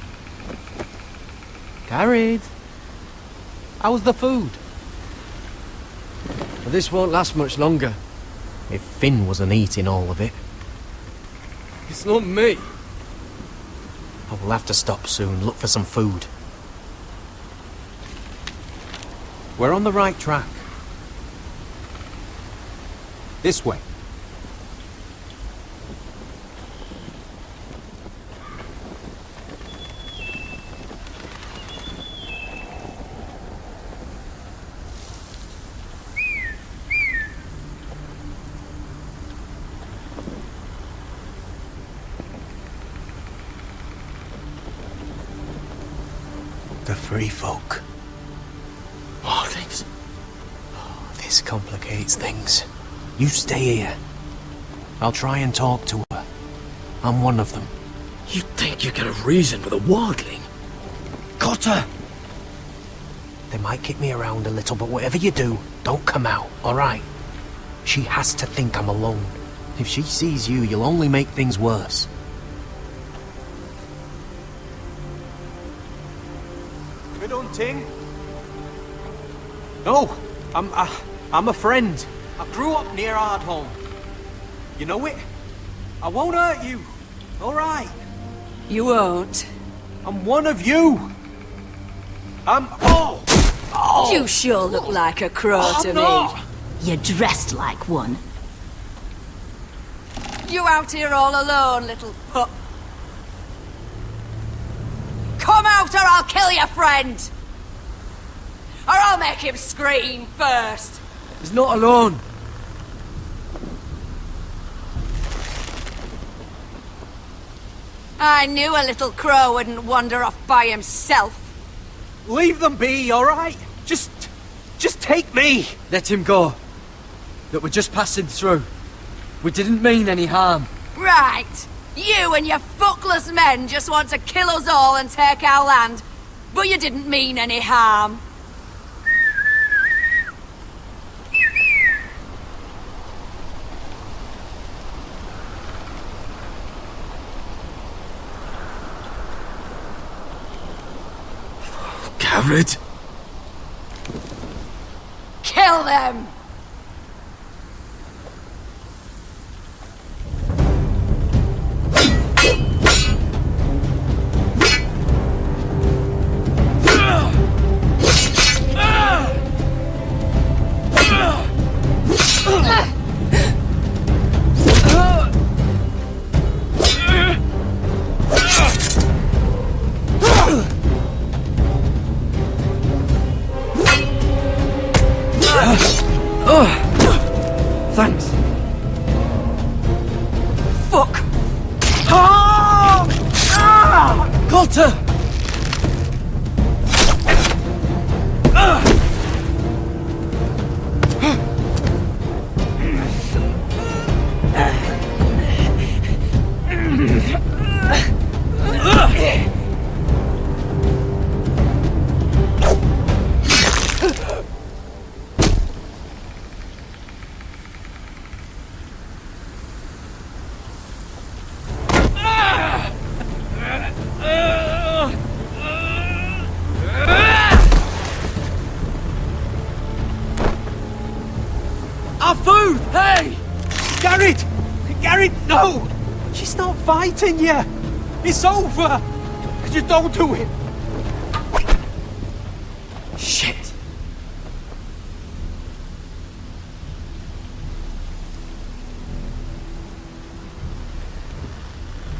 Carried. How's the food? Well, this won't last much longer. If Finn wasn't eating all of it. It's not me. I will have to stop soon, look for some food. We're on the right track. This way. The free folk. Wildlings. Oh, this complicates things. You stay here. I'll try and talk to her. I'm one of them. You think you can reason with a wildling? Cotter! They might kick me around a little, but whatever you do, don't come out, alright? She has to think I'm alone. If she sees you, you'll only make things worse. Good hunting. No, I'm a friend. I grew up near Ardholm. You know it? I won't hurt you. All right. You won't. I'm one of you. Oh! You sure look like a crow to me. You're dressed like one. You out here all alone, little pup? Come out or I'll kill your friend! Or I'll make him scream first! He's not alone. I knew a little crow wouldn't wander off by himself. Leave them be, all right? Just take me. Let him go. Look, we're just passing through. We didn't mean any harm. Right! You and your fuckless men just want to kill us all and take our land. But you didn't mean any harm. Garrett. Kill them! Thanks. Fuck! Cotter! Our food! Hey! Garrett! Garrett, no! She's not fighting you! It's over! Just don't do it! Shit!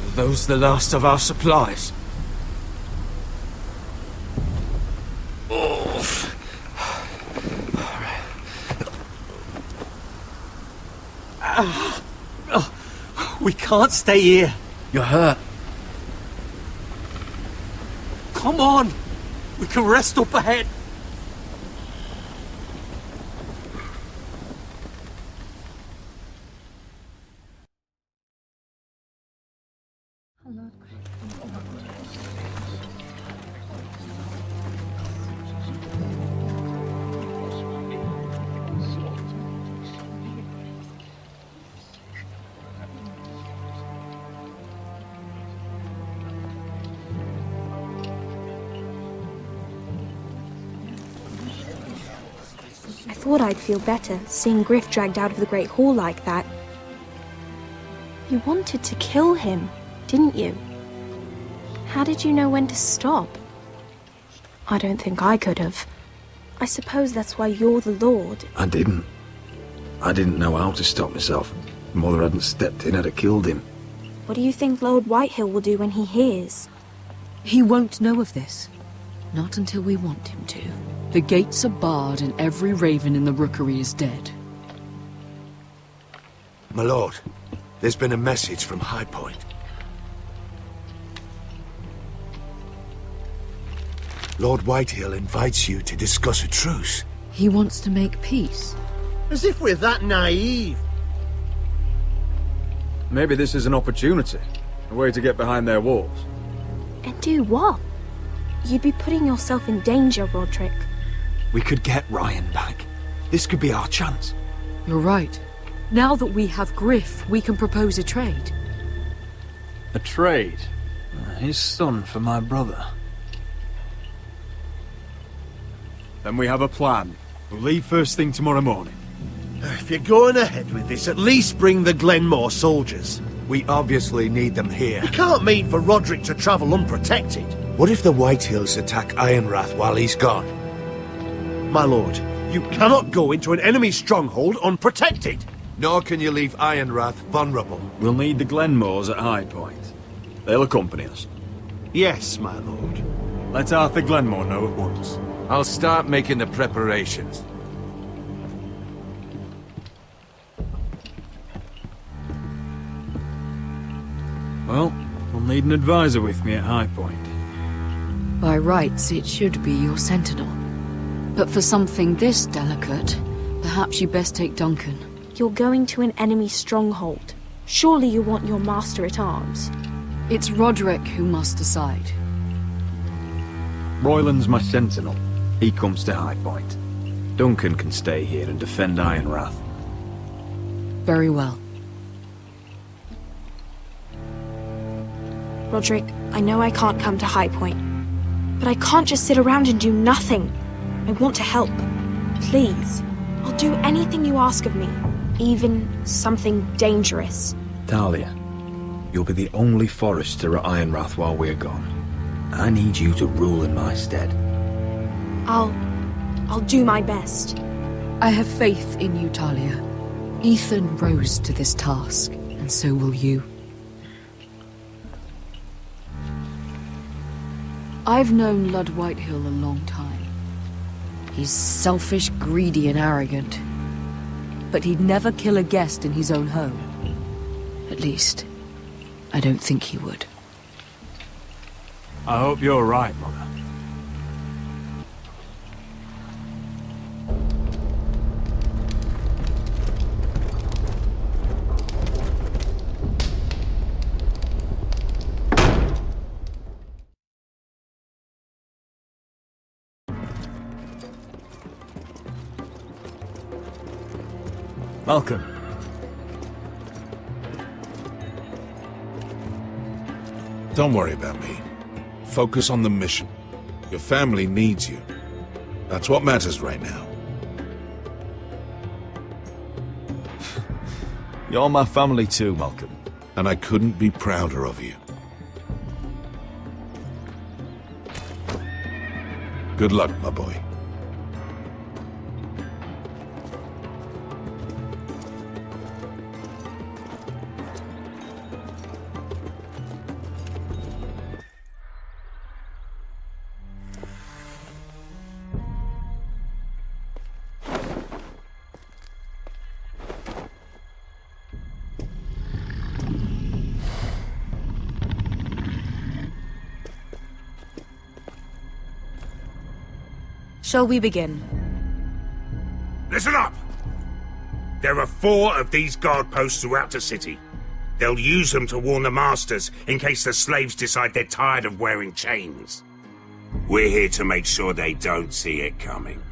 Are those the last of our supplies? We can't stay here. You're hurt. Come on! We can rest up ahead. thought I'd feel better seeing Griff dragged out of the Great Hall like that. You wanted to kill him, didn't you? How did you know when to stop? I don't think I could have. I suppose that's why you're the Lord. I didn't. I didn't know how to stop myself. Mother hadn't stepped in, I'd have killed him. What do you think Lord Whitehill will do when he hears? He won't know of this. Not until we want him to. The gates are barred and every raven in the rookery is dead. My lord, there's been a message from High Point. Lord Whitehill invites you to discuss a truce. He wants to make peace. As if we're that naive. Maybe this is an opportunity. A way to get behind their walls. And do what? You'd be putting yourself in danger, Roderick. We could get Ryan back. This could be our chance. You're right. Now that we have Griff, we can propose a trade. A trade? His son for my brother. Then we have a plan. We'll leave first thing tomorrow morning. If you're going ahead with this, at least bring the Glenmore soldiers. We obviously need them here. You can't mean for Roderick to travel unprotected. What if the Whitehills attack Ironrath while he's gone? My lord, you cannot go into an enemy stronghold unprotected. Nor can you leave Ironrath vulnerable. We'll need the Glenmores at High Point. They'll accompany us. Yes, my lord. Let Arthur Glenmore know at once. I'll start making the preparations. Well, I'll need an advisor with me at High Point. By rights, it should be your sentinel. But for something this delicate, perhaps you best take Duncan. You're going to an enemy stronghold. Surely you want your master-at-arms. It's Roderick who must decide. Royland's my sentinel. He comes to High Point. Duncan can stay here and defend Ironrath. Very well. Roderick, I know I can't come to High Point, but I can't just sit around and do nothing. I want to help. Please. I'll do anything you ask of me, even something dangerous. Talia, you'll be the only Forester at Ironrath while we're gone. I need you to rule in my stead. I'll do my best. I have faith in you, Talia. Ethan rose to this task, and so will you. I've known Lord Whitehill a long time. He's selfish, greedy, and arrogant. But he'd never kill a guest in his own home. At least, I don't think he would. I hope you're right, Mother. Malcolm. Don't worry about me. Focus on the mission. Your family needs you. That's what matters right now. You're my family too, Malcolm. And I couldn't be prouder of you. Good luck, my boy. Shall we begin? Listen up! There are 4 of these guard posts throughout the city. They'll use them to warn the masters in case the slaves decide they're tired of wearing chains. We're here to make sure they don't see it coming.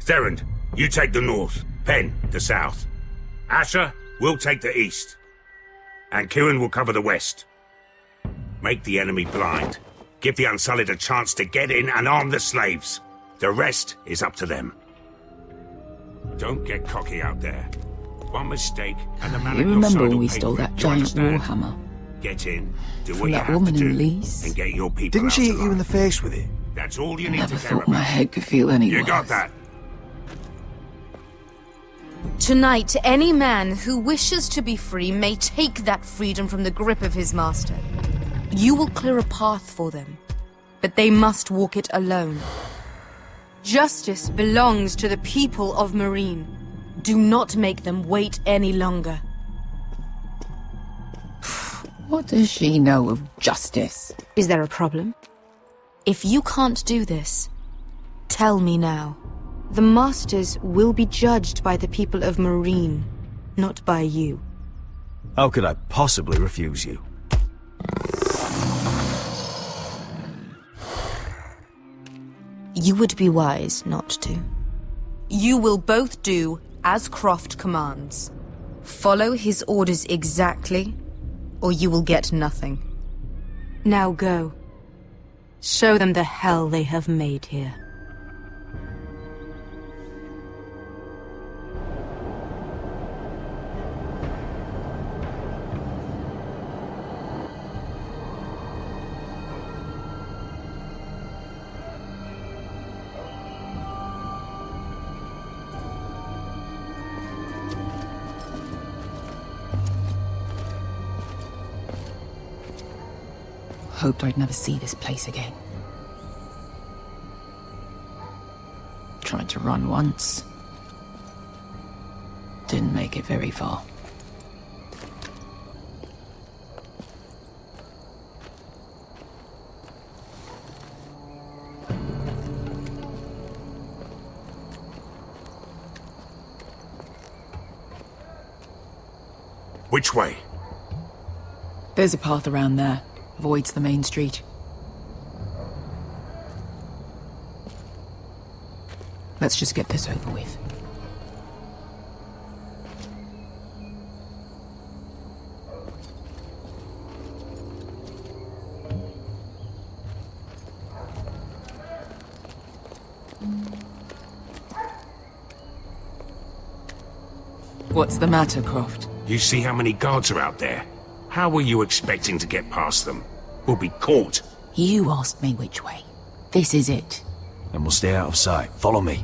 Therend, you take the north. Penn, the south. Asher, we'll take the east. And Kieran will cover the west. Make the enemy blind. Give the Unsullied a chance to get in and arm the slaves. The rest is up to them. Don't get cocky out there. One mistake, and the man You at your remember side when will we pay stole for it. that Do you giant understand? warhammer? Get in, do From what you that have woman to in do, Lee's? and get your people Didn't out she hit you in alive. the face with it? That's all you need Never to care thought my about. head could feel any You worse. got that? Tonight, any man who wishes to be free may take that freedom from the grip of his master. You will clear a path for them, but they must walk it alone. Justice belongs to the people of Marine. Do not make them wait any longer. What does she know of justice? Is there a problem? If you can't do this, tell me now. The Masters will be judged by the people of Marine, not by you. How could I possibly refuse you? You would be wise not to. You will both do as Croft commands. Follow his orders exactly, or you will get nothing. Now go. Show them the hell they have made here. Hoped I'd never see this place again. Tried to run once. Didn't make it very far. Which way? There's a path around there. Avoids the main street. Let's just get this over with. What's the matter, Croft? You see how many guards are out there? How were you expecting to get past them? We'll be caught. You asked me which way. This is it. Then we'll stay out of sight. Follow me.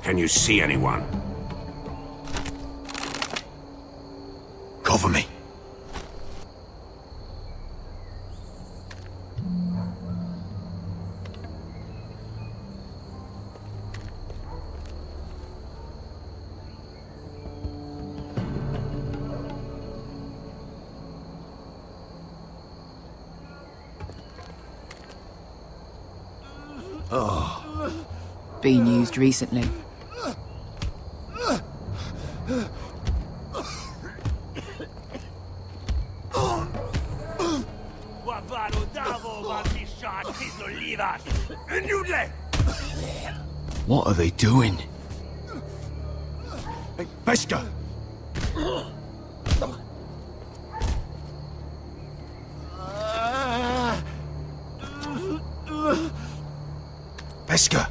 Can you see anyone? Cover me. Oh. Been used recently. What are they doing? Hey, Pesca! Pesca!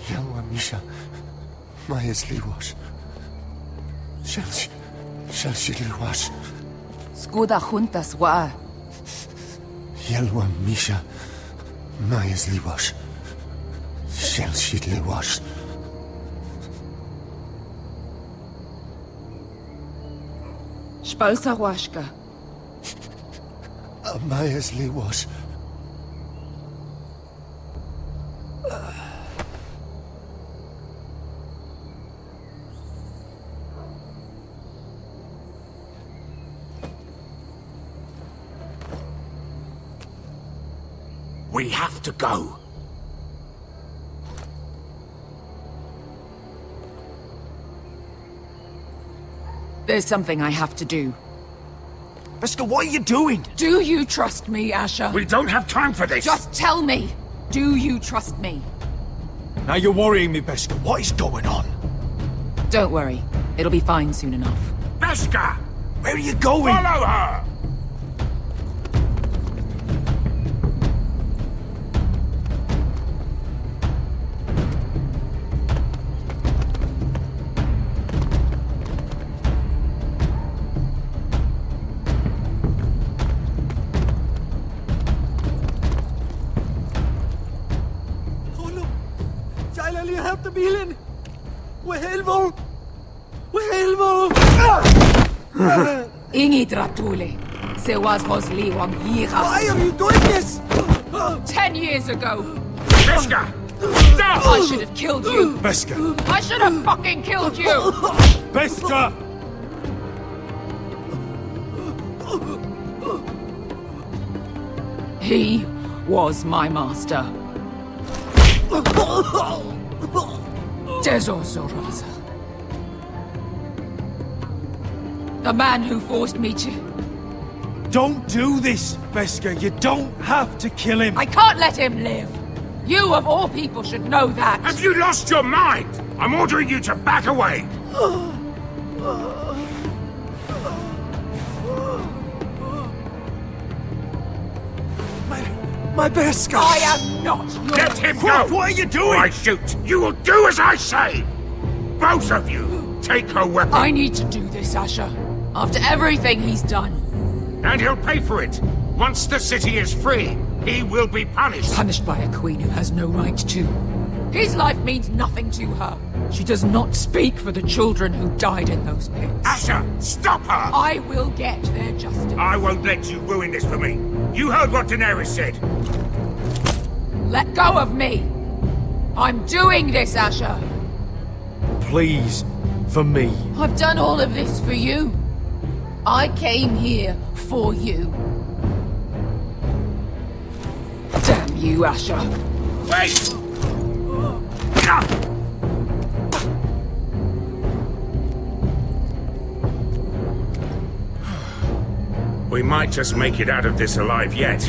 Yelwa Misha, Majes Liwash. Shelshi Liwash. Skuda juntas wa. Yelwa Misha, Majes Liwash. Shelshi Liwash. Spalsa washka. Majes Liwash. We have to go. There's something I have to do. Beskha, what are you doing? Do you trust me, Asher? We don't have time for this! Just tell me! Do you trust me? Now you're worrying me, Beskha. What is going on? Don't worry. It'll be fine soon enough. Beskha! Where are you going? Follow her! bilen! وهلفوا وهلفوا Ingi Dratuli, se was Hosli wam Why are you doing this? 10 years ago! Beskha! Stop! I should have killed you! Beskha! I should have fucking killed you! Beskha! He was my master. Dezozoraza. The man who forced me to... Don't do this, Beskha. You don't have to kill him. I can't let him live. You, of all people, should know that. Have you lost your mind? I'm ordering you to back away. My Beskha! I am not your... Let him go! What are you doing? Or I shoot! You will do as I say! Both of you, take her weapon. I need to do this, Asher. After everything he's done. And he'll pay for it. Once the city is free, he will be punished. Punished by a queen who has no right to. His life means nothing to her. She does not speak for the children who died in those pits. Asher, stop her! I will get their justice. I won't let you ruin this for me. You heard what Daenerys said. Let go of me! I'm doing this, Asher! Please, for me. I've done all of this for you. I came here for you. Damn you, Asher. Wait! We might just make it out of this alive yet.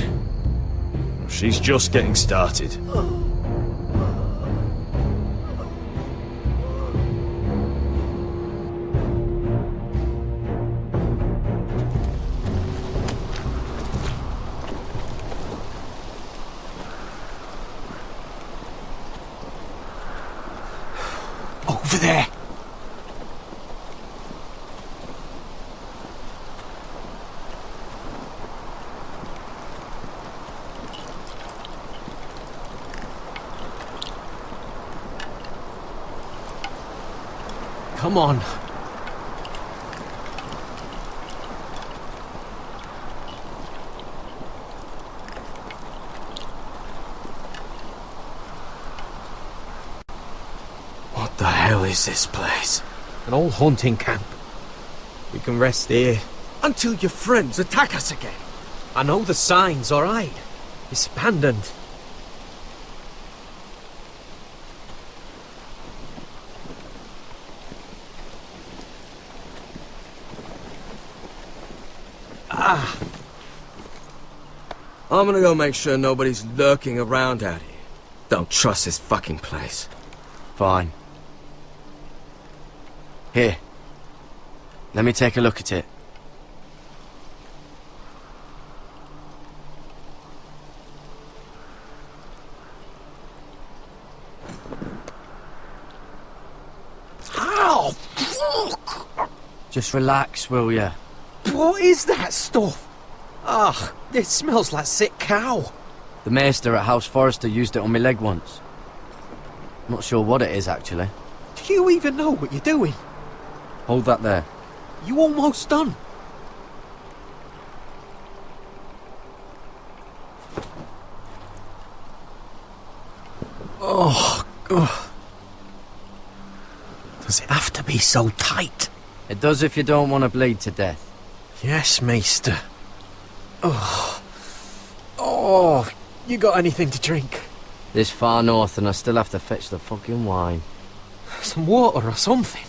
She's just getting started. Over there! Come on. What the hell is this place? An old hunting camp. We can rest here. Until your friends attack us again. I know the signs, alright? It's abandoned. I'm gonna go make sure nobody's lurking around out here. Don't trust this fucking place. Fine. Here. Let me take a look at it. How? Fuck! Just relax, will ya? What is that stuff? Ugh, it smells like sick cow. The maester at House Forrester used it on my leg once. Not sure what it is, actually. Do you even know what you're doing? Hold that there. You almost done. Oh, ugh. Does it have to be so tight? It does if you don't want to bleed to death. Yes, Maester. Oh. Oh, you got anything to drink? This far north and I still have to fetch the fucking wine. Some water or something,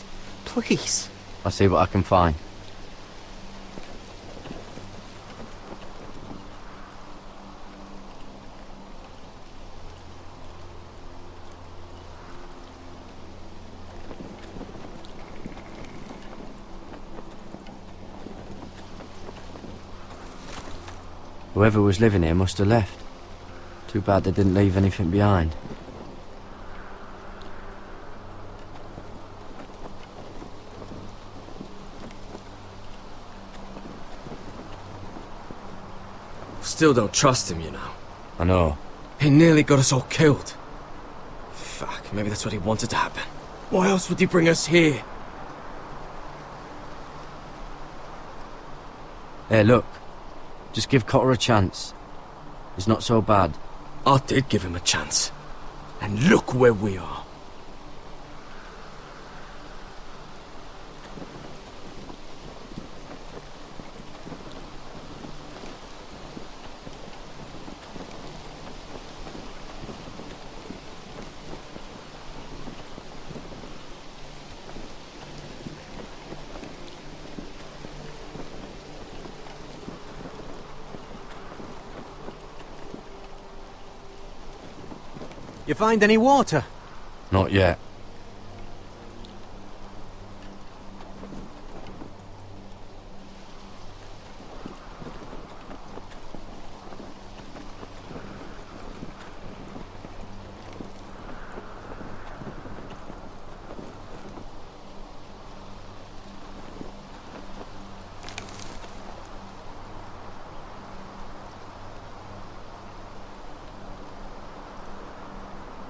please. I'll see what I can find. Whoever was living here must have left. Too bad they didn't leave anything behind. Still don't trust him, you know. I know. He nearly got us all killed. Fuck, maybe that's what he wanted to happen. Why else would he bring us here? Hey, look. Just give Cotter a chance. He's not so bad. I did give him a chance. And look where we are. You find any water? Not yet.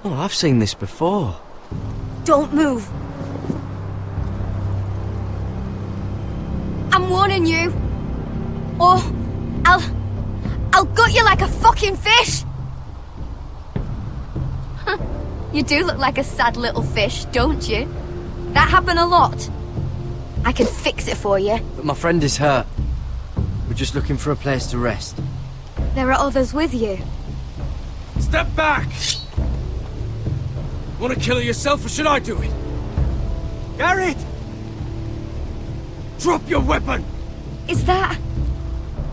Oh, I've seen this before. Don't move. I'm warning you. Or I'll gut you like a fucking fish. You do look like a sad little fish, don't you? That happen a lot. I can fix it for you. But my friend is hurt. We're just looking for a place to rest. There are others with you. Step back! Want to kill her yourself, or should I do it? Garrett! Drop your weapon! Is that...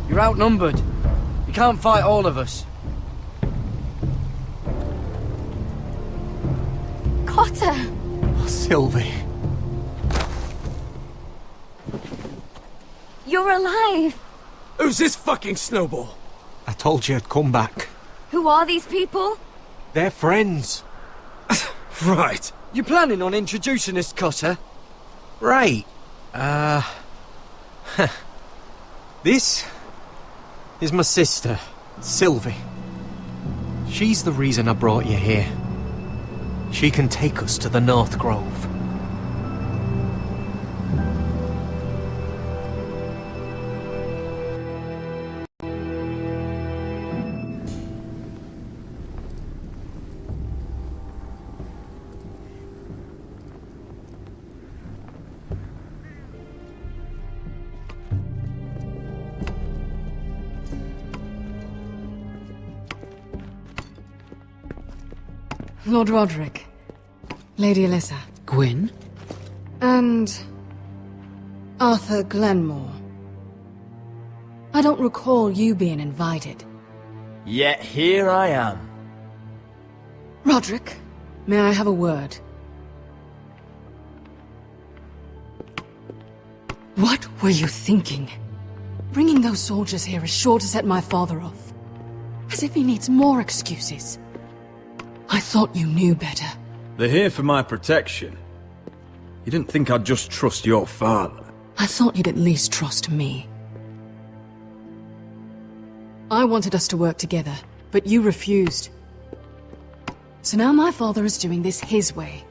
You're outnumbered. You can't fight all of us. Cotter? Sylvie. You're alive. Who's this fucking snowball? I told you I'd come back. Who are these people? They're friends. Right. You planning on introducing us, Cotter? Right. This is my sister, Sylvie. She's the reason I brought you here. She can take us to the North Grove. Lord Roderick, Lady Alyssa. Gwyn? And... Arthur Glenmore. I don't recall you being invited. Yet here I am. Roderick, may I have a word? What were you thinking? Bringing those soldiers here is sure to set my father off. As if he needs more excuses. I thought you knew better. They're here for my protection. You didn't think I'd just trust your father? I thought you'd at least trust me. I wanted us to work together, but you refused. So now my father is doing this his way.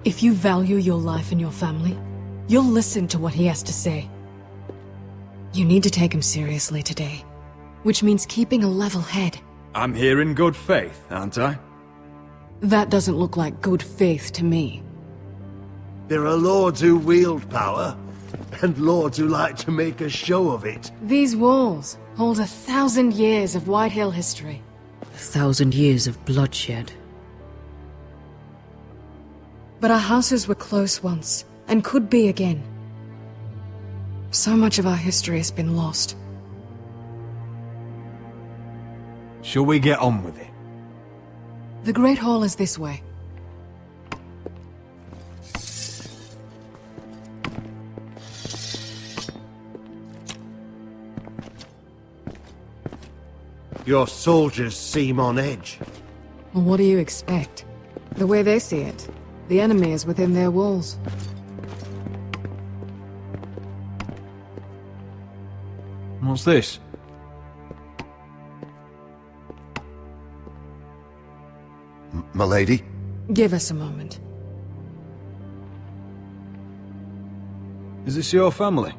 If you value your life and your family, you'll listen to what he has to say. You need to take him seriously today, which means keeping a level head. I'm here in good faith, aren't I? That doesn't look like good faith to me. There are lords who wield power, and lords who like to make a show of it. These walls hold 1,000 years of White Hill history. 1,000 years of bloodshed. But our houses were close once, and could be again. So much of our history has been lost. Shall we get on with it? The Great Hall is this way. Your soldiers seem on edge. Well, what do you expect? The way they see it, the enemy is within their walls. What's this? Milady? Give us a moment. Is this your family?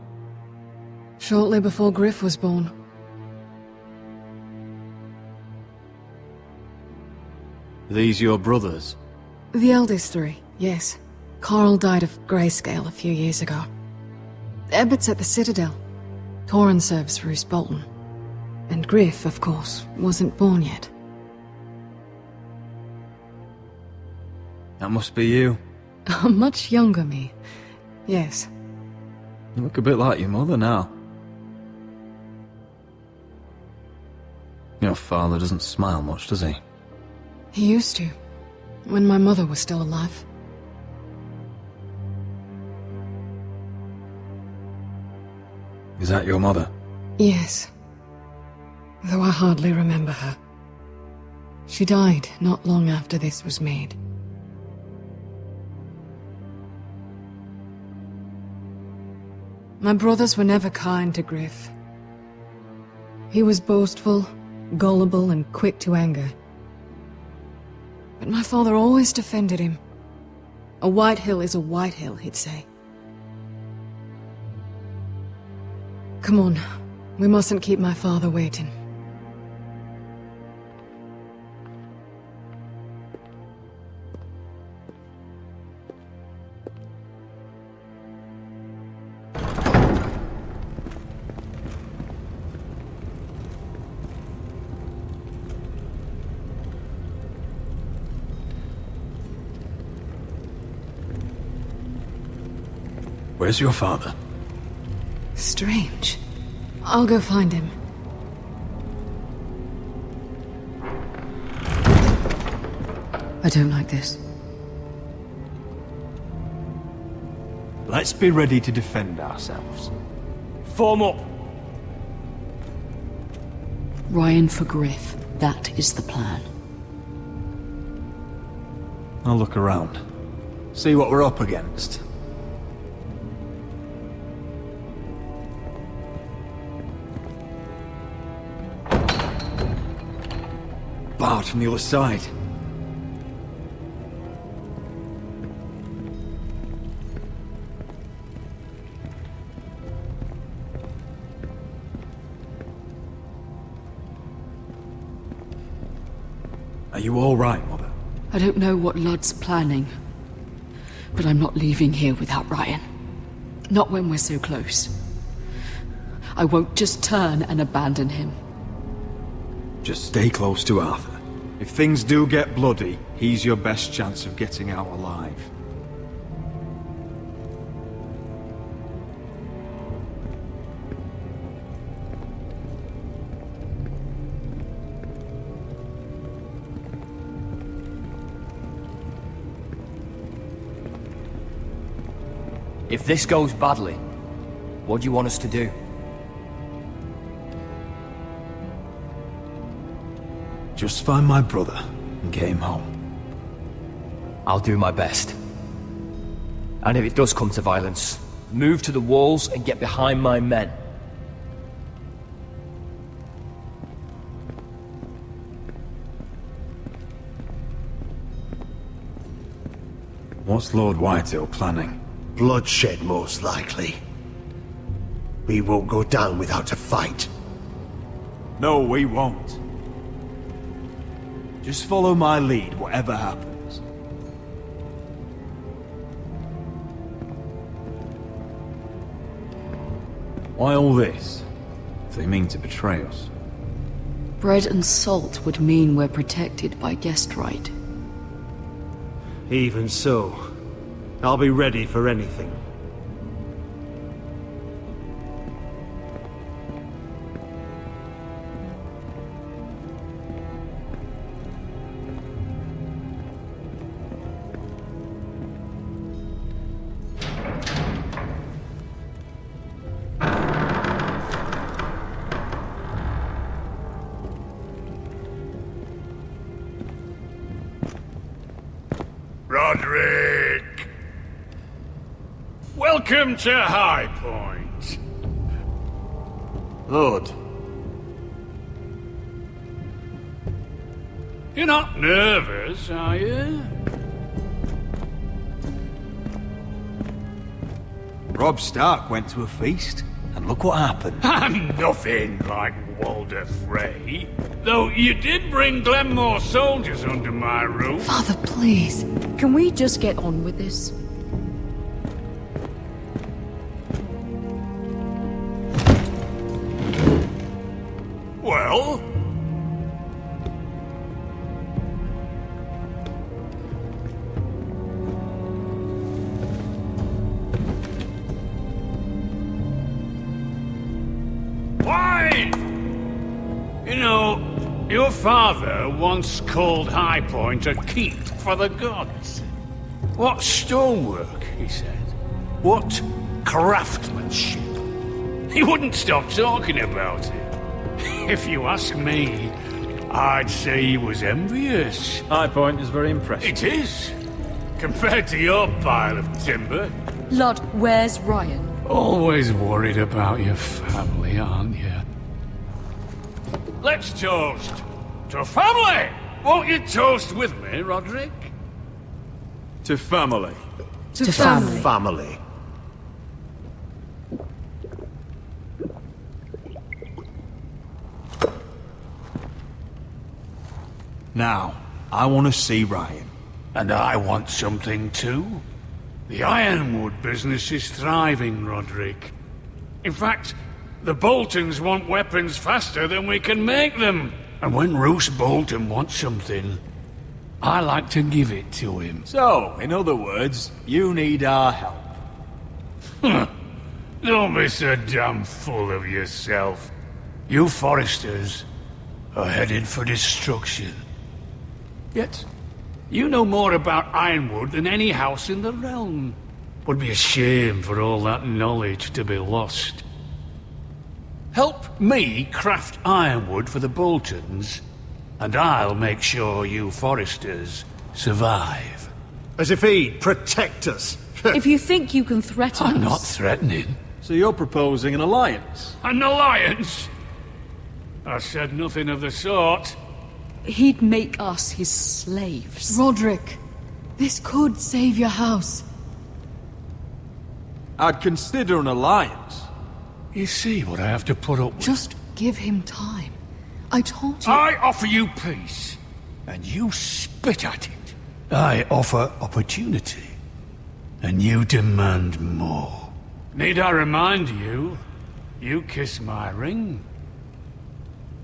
Shortly before Griff was born. These your brothers? The eldest three, yes. Carl died of grayscale a few years ago. Ebbett's at the Citadel. Torrin serves Roose Bolton. And Griff, of course, wasn't born yet. That must be you. A much younger me. Yes. You look a bit like your mother now. Your father doesn't smile much, does he? He used to, when my mother was still alive. Is that your mother? Yes. Though I hardly remember her. She died not long after this was made. My brothers were never kind to Griff. He was boastful, gullible, and quick to anger. But my father always defended him. A white hill is a white hill, he'd say. Come on, we mustn't keep my father waiting. Where's your father? Strange. I'll go find him. I don't like this. Let's be ready to defend ourselves. Form up! Ryan for Griff. That is the plan. I'll look around. See what we're up against. Barred from the other side. Are you all right, Mother? I don't know what Ludd's planning, but I'm not leaving here without Ryan. Not when we're so close. I won't just turn and abandon him. Just stay close to Arthur. If things do get bloody, he's your best chance of getting out alive. If this goes badly, what do you want us to do? Just find my brother and get him home. I'll do my best. And if it does come to violence, move to the walls and get behind my men. What's Lord Whitehill planning? Bloodshed, most likely. We won't go down without a fight. No, we won't. Just follow my lead, whatever happens. Why all this? If they mean to betray us. Bread and salt would mean we're protected by guest right. Even so, I'll be ready for anything. Roderick! Welcome to High Point. Lord. You're not nervous, are you? Robb Stark went to a feast, and look what happened. I'm nothing like Walder Frey. Though you did bring Glenmore soldiers under my roof. Father, please. Can we just get on with this? Well? Why? You know, your father once called High Point a keep for the gods. What stonework, he said. What craftsmanship. He wouldn't stop talking about it. If you ask me, I'd say he was envious. High Point is very impressive. It is. Compared to your pile of timber. Lord, where's Ryan? Always worried about your family, aren't you? Let's toast to family! Won't you toast with me, Roderick? To family. To family. Family. Now, I want to see Ryan. And I want something too. The ironwood business is thriving, Roderick. In fact, the Boltons want weapons faster than we can make them. And when Roose Bolton wants something, I like to give it to him. So, in other words, you need our help. Don't be so damn full of yourself. You Foresters are headed for destruction. Yet, you know more about Ironwood than any house in the realm. Would be a shame for all that knowledge to be lost. Help me craft ironwood for the Boltons, and I'll make sure you Foresters survive. As if he'd protect us. If you think you can threaten us... I'm not threatening. So you're proposing an alliance? An alliance? I said nothing of the sort. He'd make us his slaves. Roderick, this could save your house. I'd consider an alliance. You see what I have to put up with? Just give him time. I told you... I offer you peace, and you spit at it. I offer opportunity, and you demand more. Need I remind you, you kiss my ring?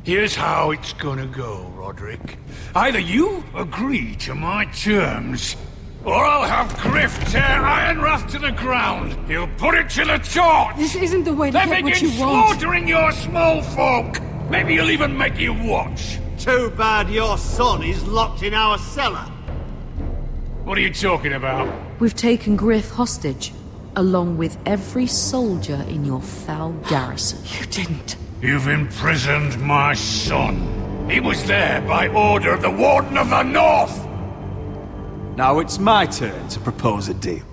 Here's how it's gonna go, Roderick. Either you agree to my terms, or I'll have Griff tear Ironrath to the ground. He'll put it to the torch. This isn't the way to Then get what begin you want. slaughtering your small folk. Maybe he'll even make you watch. Too bad your son is locked in our cellar. What are you talking about? We've taken Griff hostage, along with every soldier in your foul garrison. You didn't. You've imprisoned my son. He was there by order of the Warden of the North. Now it's my turn to propose a deal.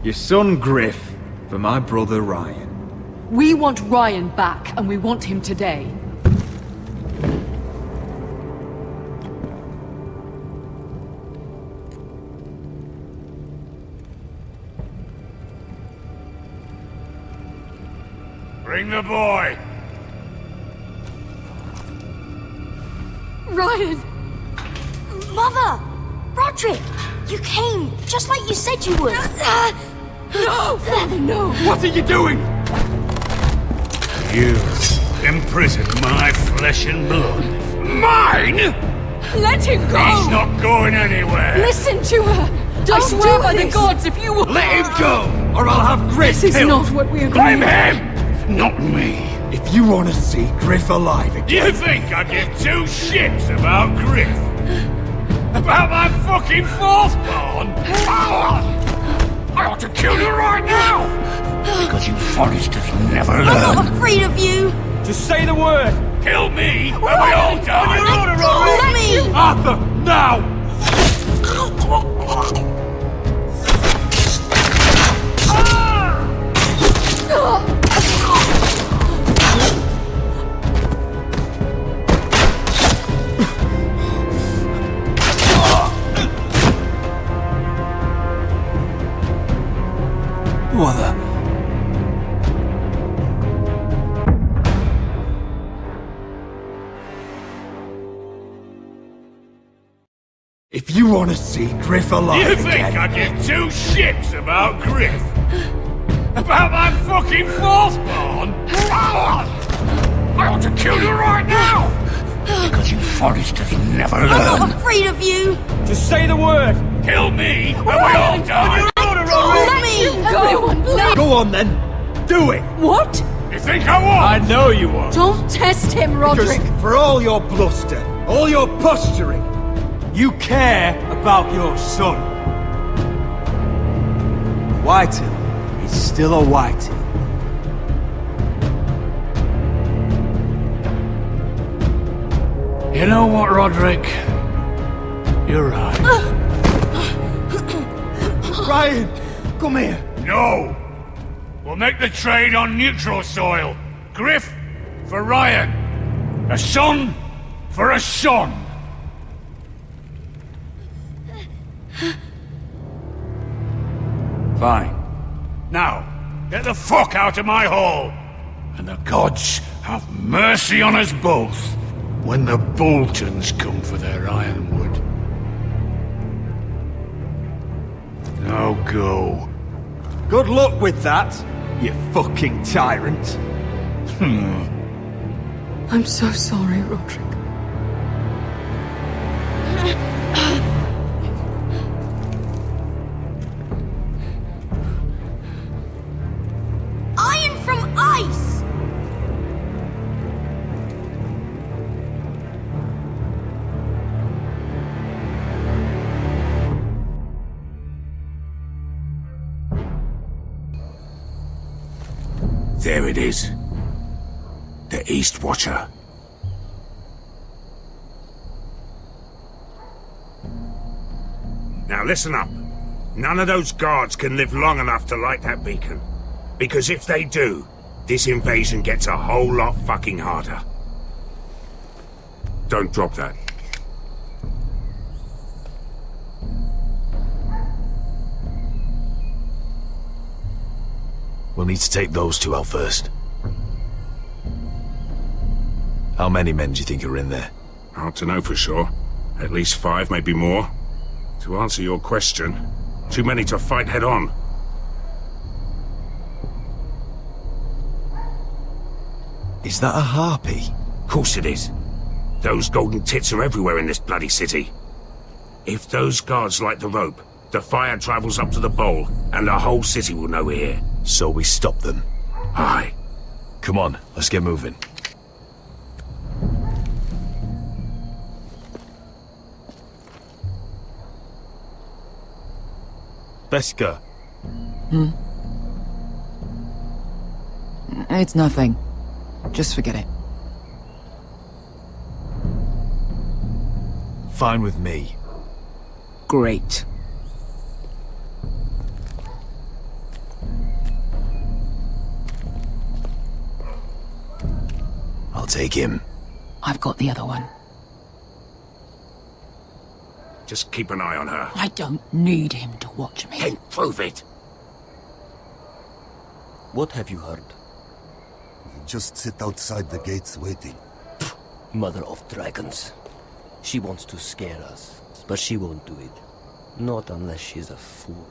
Your son Griff for my brother Ryan. We want Ryan back, and we want him today. Bring the boy. Ryan! Mother! Roderick! You came, just like you said you would! No! Father, no! What are you doing? You imprisoned my flesh and blood. Mine? Let him go! He's not going anywhere. Listen to her! I swear by the gods, if you will... Let him go, or I'll have Griff This is killed. not what we agreed. Blame him, not me. If you want to see Griff alive again... You think I give two shits about Griff? About my fucking fourth born? I ought to kill you right now! Because you Forresters never learn. I'm not afraid of you! Just say the word. Kill me, and we all die. Let me! Arthur, now! What the... If you want to see Griff alive You think again... I give two shits about Griff? About my fucking fourth born? I ought to kill you right now! Because you Forresters never learn. I'm not afraid of you! Just say the word. Kill me, and we all die. Let me! Go on then. Do it. What? You think I won't? I know you won't. Don't test him, Roderick. Because for all your bluster, all your posturing, you care about your son. Whitehill is still a Whitehill. You know what, Roderick? You're right. Ryan, come here. No! We'll make the trade on neutral soil. Griff for Ryan. A son for a son. Fine. Now, get the fuck out of my hall. And the gods have mercy on us both when the Boltons come for their ironwood. Now go. Good luck with that, you fucking tyrant. I'm so sorry, Roderick. Iron from ice! There it is. The East Watcher. Now listen up. None of those guards can live long enough to light that beacon. Because if they do, this invasion gets a whole lot fucking harder. Don't drop that. We'll need to take those two out first. How many men do you think are in there? Hard to know for sure. At least 5, maybe more. To answer your question, too many to fight head on. Is that a harpy? Of course it is. Those golden tits are everywhere in this bloody city. If those guards light the rope, the fire travels up to the bowl, and the whole city will know we're here. So we stop them. Aye. Come on, let's get moving. Beska. It's nothing. Just forget it. Fine with me. Great. I'll take him. I've got the other one. Just keep an eye on her. I don't need him to watch me. Hey, prove it. What have you heard? Just sit outside the gates waiting. Mother of dragons. She wants to scare us, but she won't do it. Not unless she's a fool.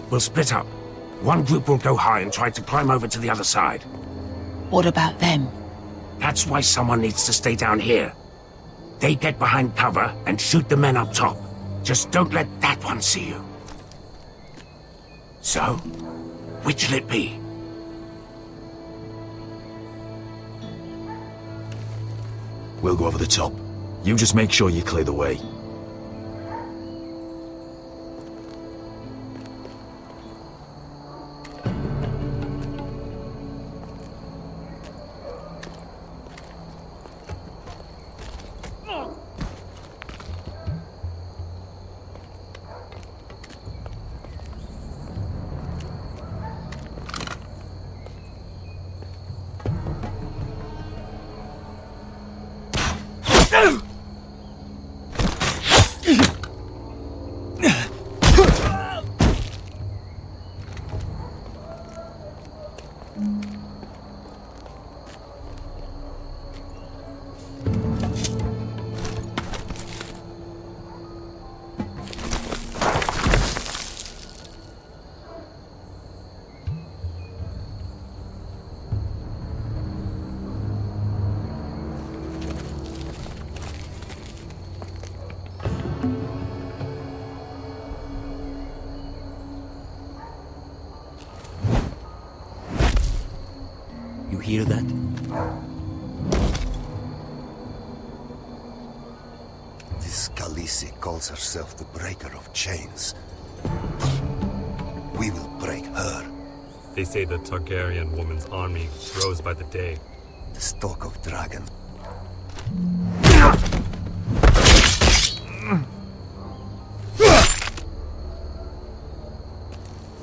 We'll split up. One group will go high and try to climb over to the other side. What about them? That's why someone needs to stay down here. They get behind cover and shoot the men up top. Just don't let that one see you. So, which'll it be? We'll go over the top. You just make sure you clear the way. You hear that? This Khaleesi calls herself the Breaker of Chains. We will break her. They say the Targaryen woman's army grows by the day. The stock of dragons.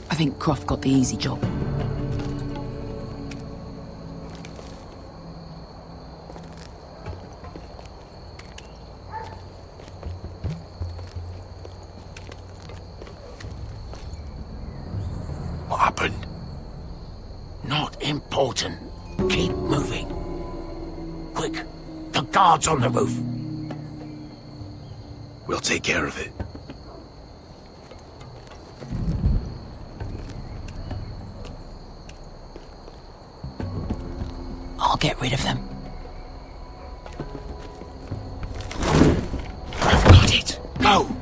I think Croft got the easy job. What happened? Not important. Keep moving. Quick, the guards on the roof. We'll take care of it. I'll get rid of them. I've got it. Go! No.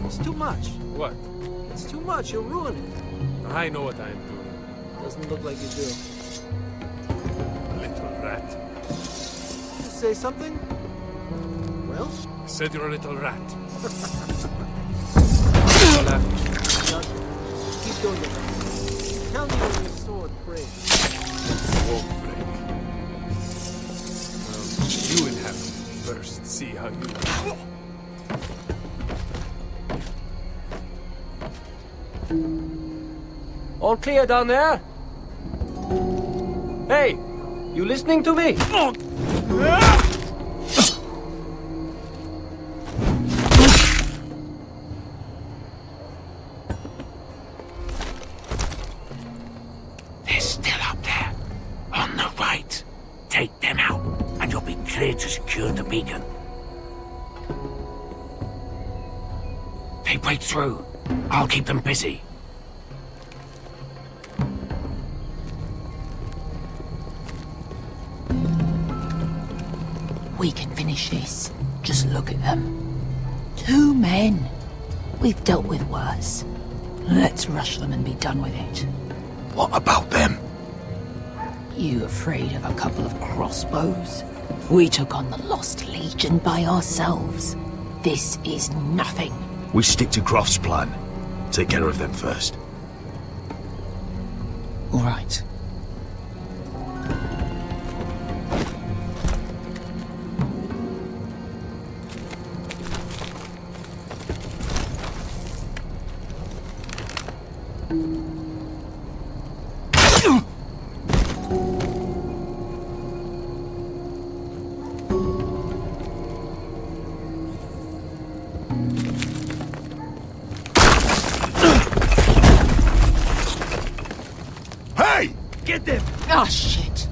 It's too much. What? It's too much. You'll ruin it. I know what I am doing. Doesn't look like you do. Little rat. You say something? Well? I said you're a little rat. No, keep doing it. Tell me when your sword breaks. It won't break. You in heaven first. See how you... All clear down there? Hey, you listening to me? They're still up there. On the right. Take them out, and you'll be clear to secure the beacon. They break through. I'll keep them busy. We can finish this. Just look at them. 2 men. We've dealt with worse. Let's rush them and be done with it. What about them? You afraid of a couple of crossbows? We took on the Lost Legion by ourselves. This is nothing. We stick to Croft's plan. Take care of them first. All right. Get them! Ah, shit.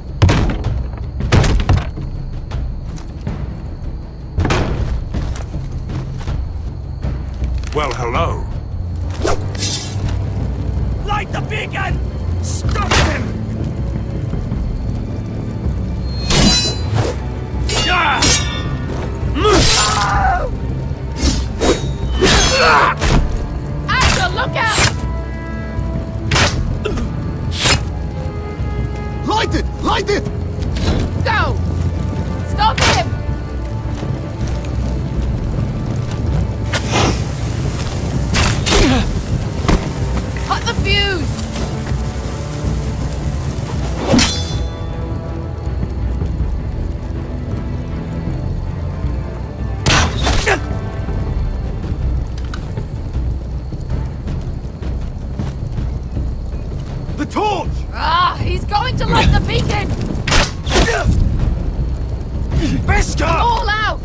Well, hello. Light the beacon! Stop them! Asher, look out! Light it! Light it! Go! Stop him! Cut the fuse! The torch! Ah, he's going to light the beacon! Beskar! All out!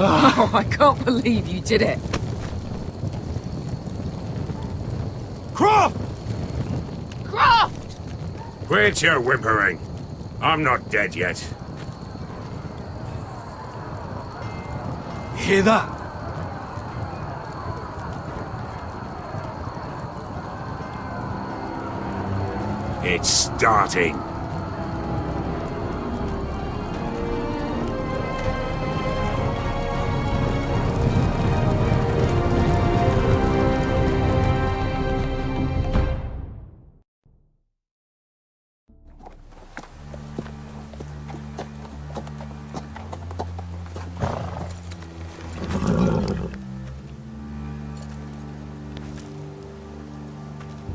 Oh, I can't believe you did it. Croft! Croft! Quit your whimpering. I'm not dead yet. Hear that? It's starting.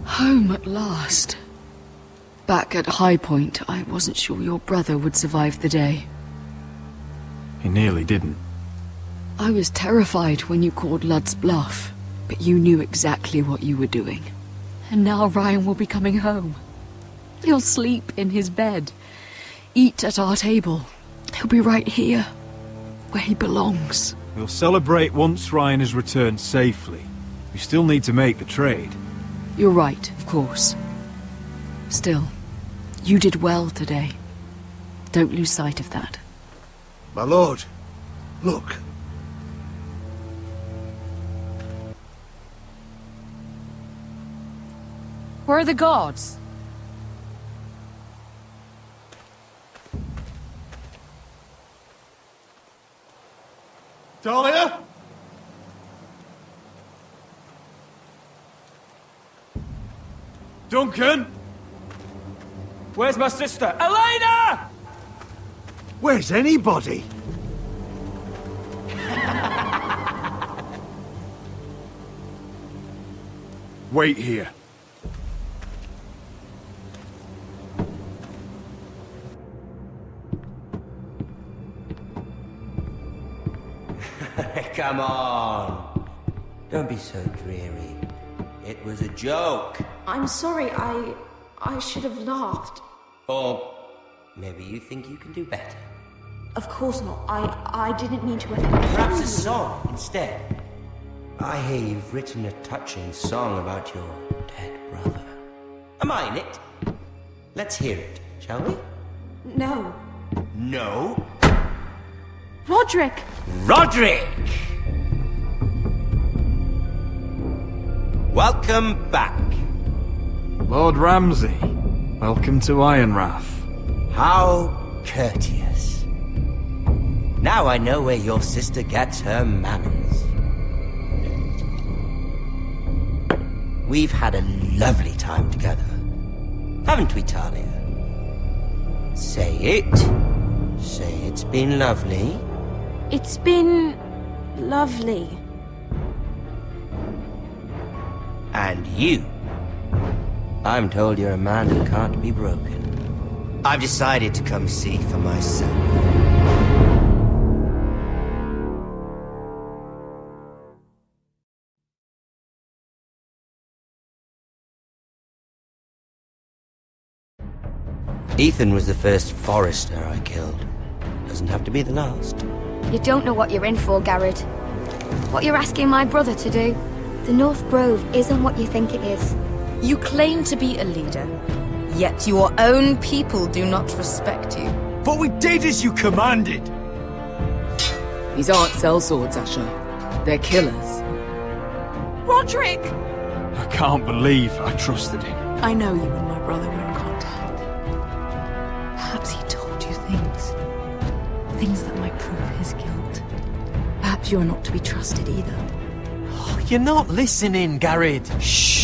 Home at last. Back at High Point, I wasn't sure your brother would survive the day. He nearly didn't. I was terrified when you called Ludd's bluff, but you knew exactly what you were doing. And now Ryan will be coming home. He'll sleep in his bed, eat at our table. He'll be right here, where he belongs. We'll celebrate once Ryan has returned safely. We still need to make the trade. You're right, of course. Still, you did well today. Don't lose sight of that. My lord, look. Where are the guards? Talia? Duncan! Where's my sister? Elena! Where's anybody? Wait here. Come on. Don't be so dreary. It was a joke. I'm sorry, I should have laughed. Or maybe you think you can do better. Of course not. I didn't mean to Perhaps a song instead. I hear you've written a touching song about your dead brother. Am I in it? Let's hear it, shall we? No. No? Roderick! Roderick! Welcome back. Lord Ramsay, welcome to Ironrath. How courteous. Now I know where your sister gets her manners. We've had a lovely time together, haven't we, Talia? Say it. Say it's been lovely. It's been lovely. And you. I'm told you're a man who can't be broken. I've decided to come see for myself. Ethan was the first Forester I killed. Doesn't have to be the last. You don't know what you're in for, Garrett. What you're asking my brother to do. The North Grove isn't what you think it is. You claim to be a leader, yet your own people do not respect you. But we did as you commanded! These aren't sellswords, Asher. They're killers. Roderick! I can't believe I trusted him. I know you and my brother were in contact. Perhaps he told you things. Things that might prove his guilt. Perhaps you're not to be trusted either. Oh, you're not listening, Garrett. Shh!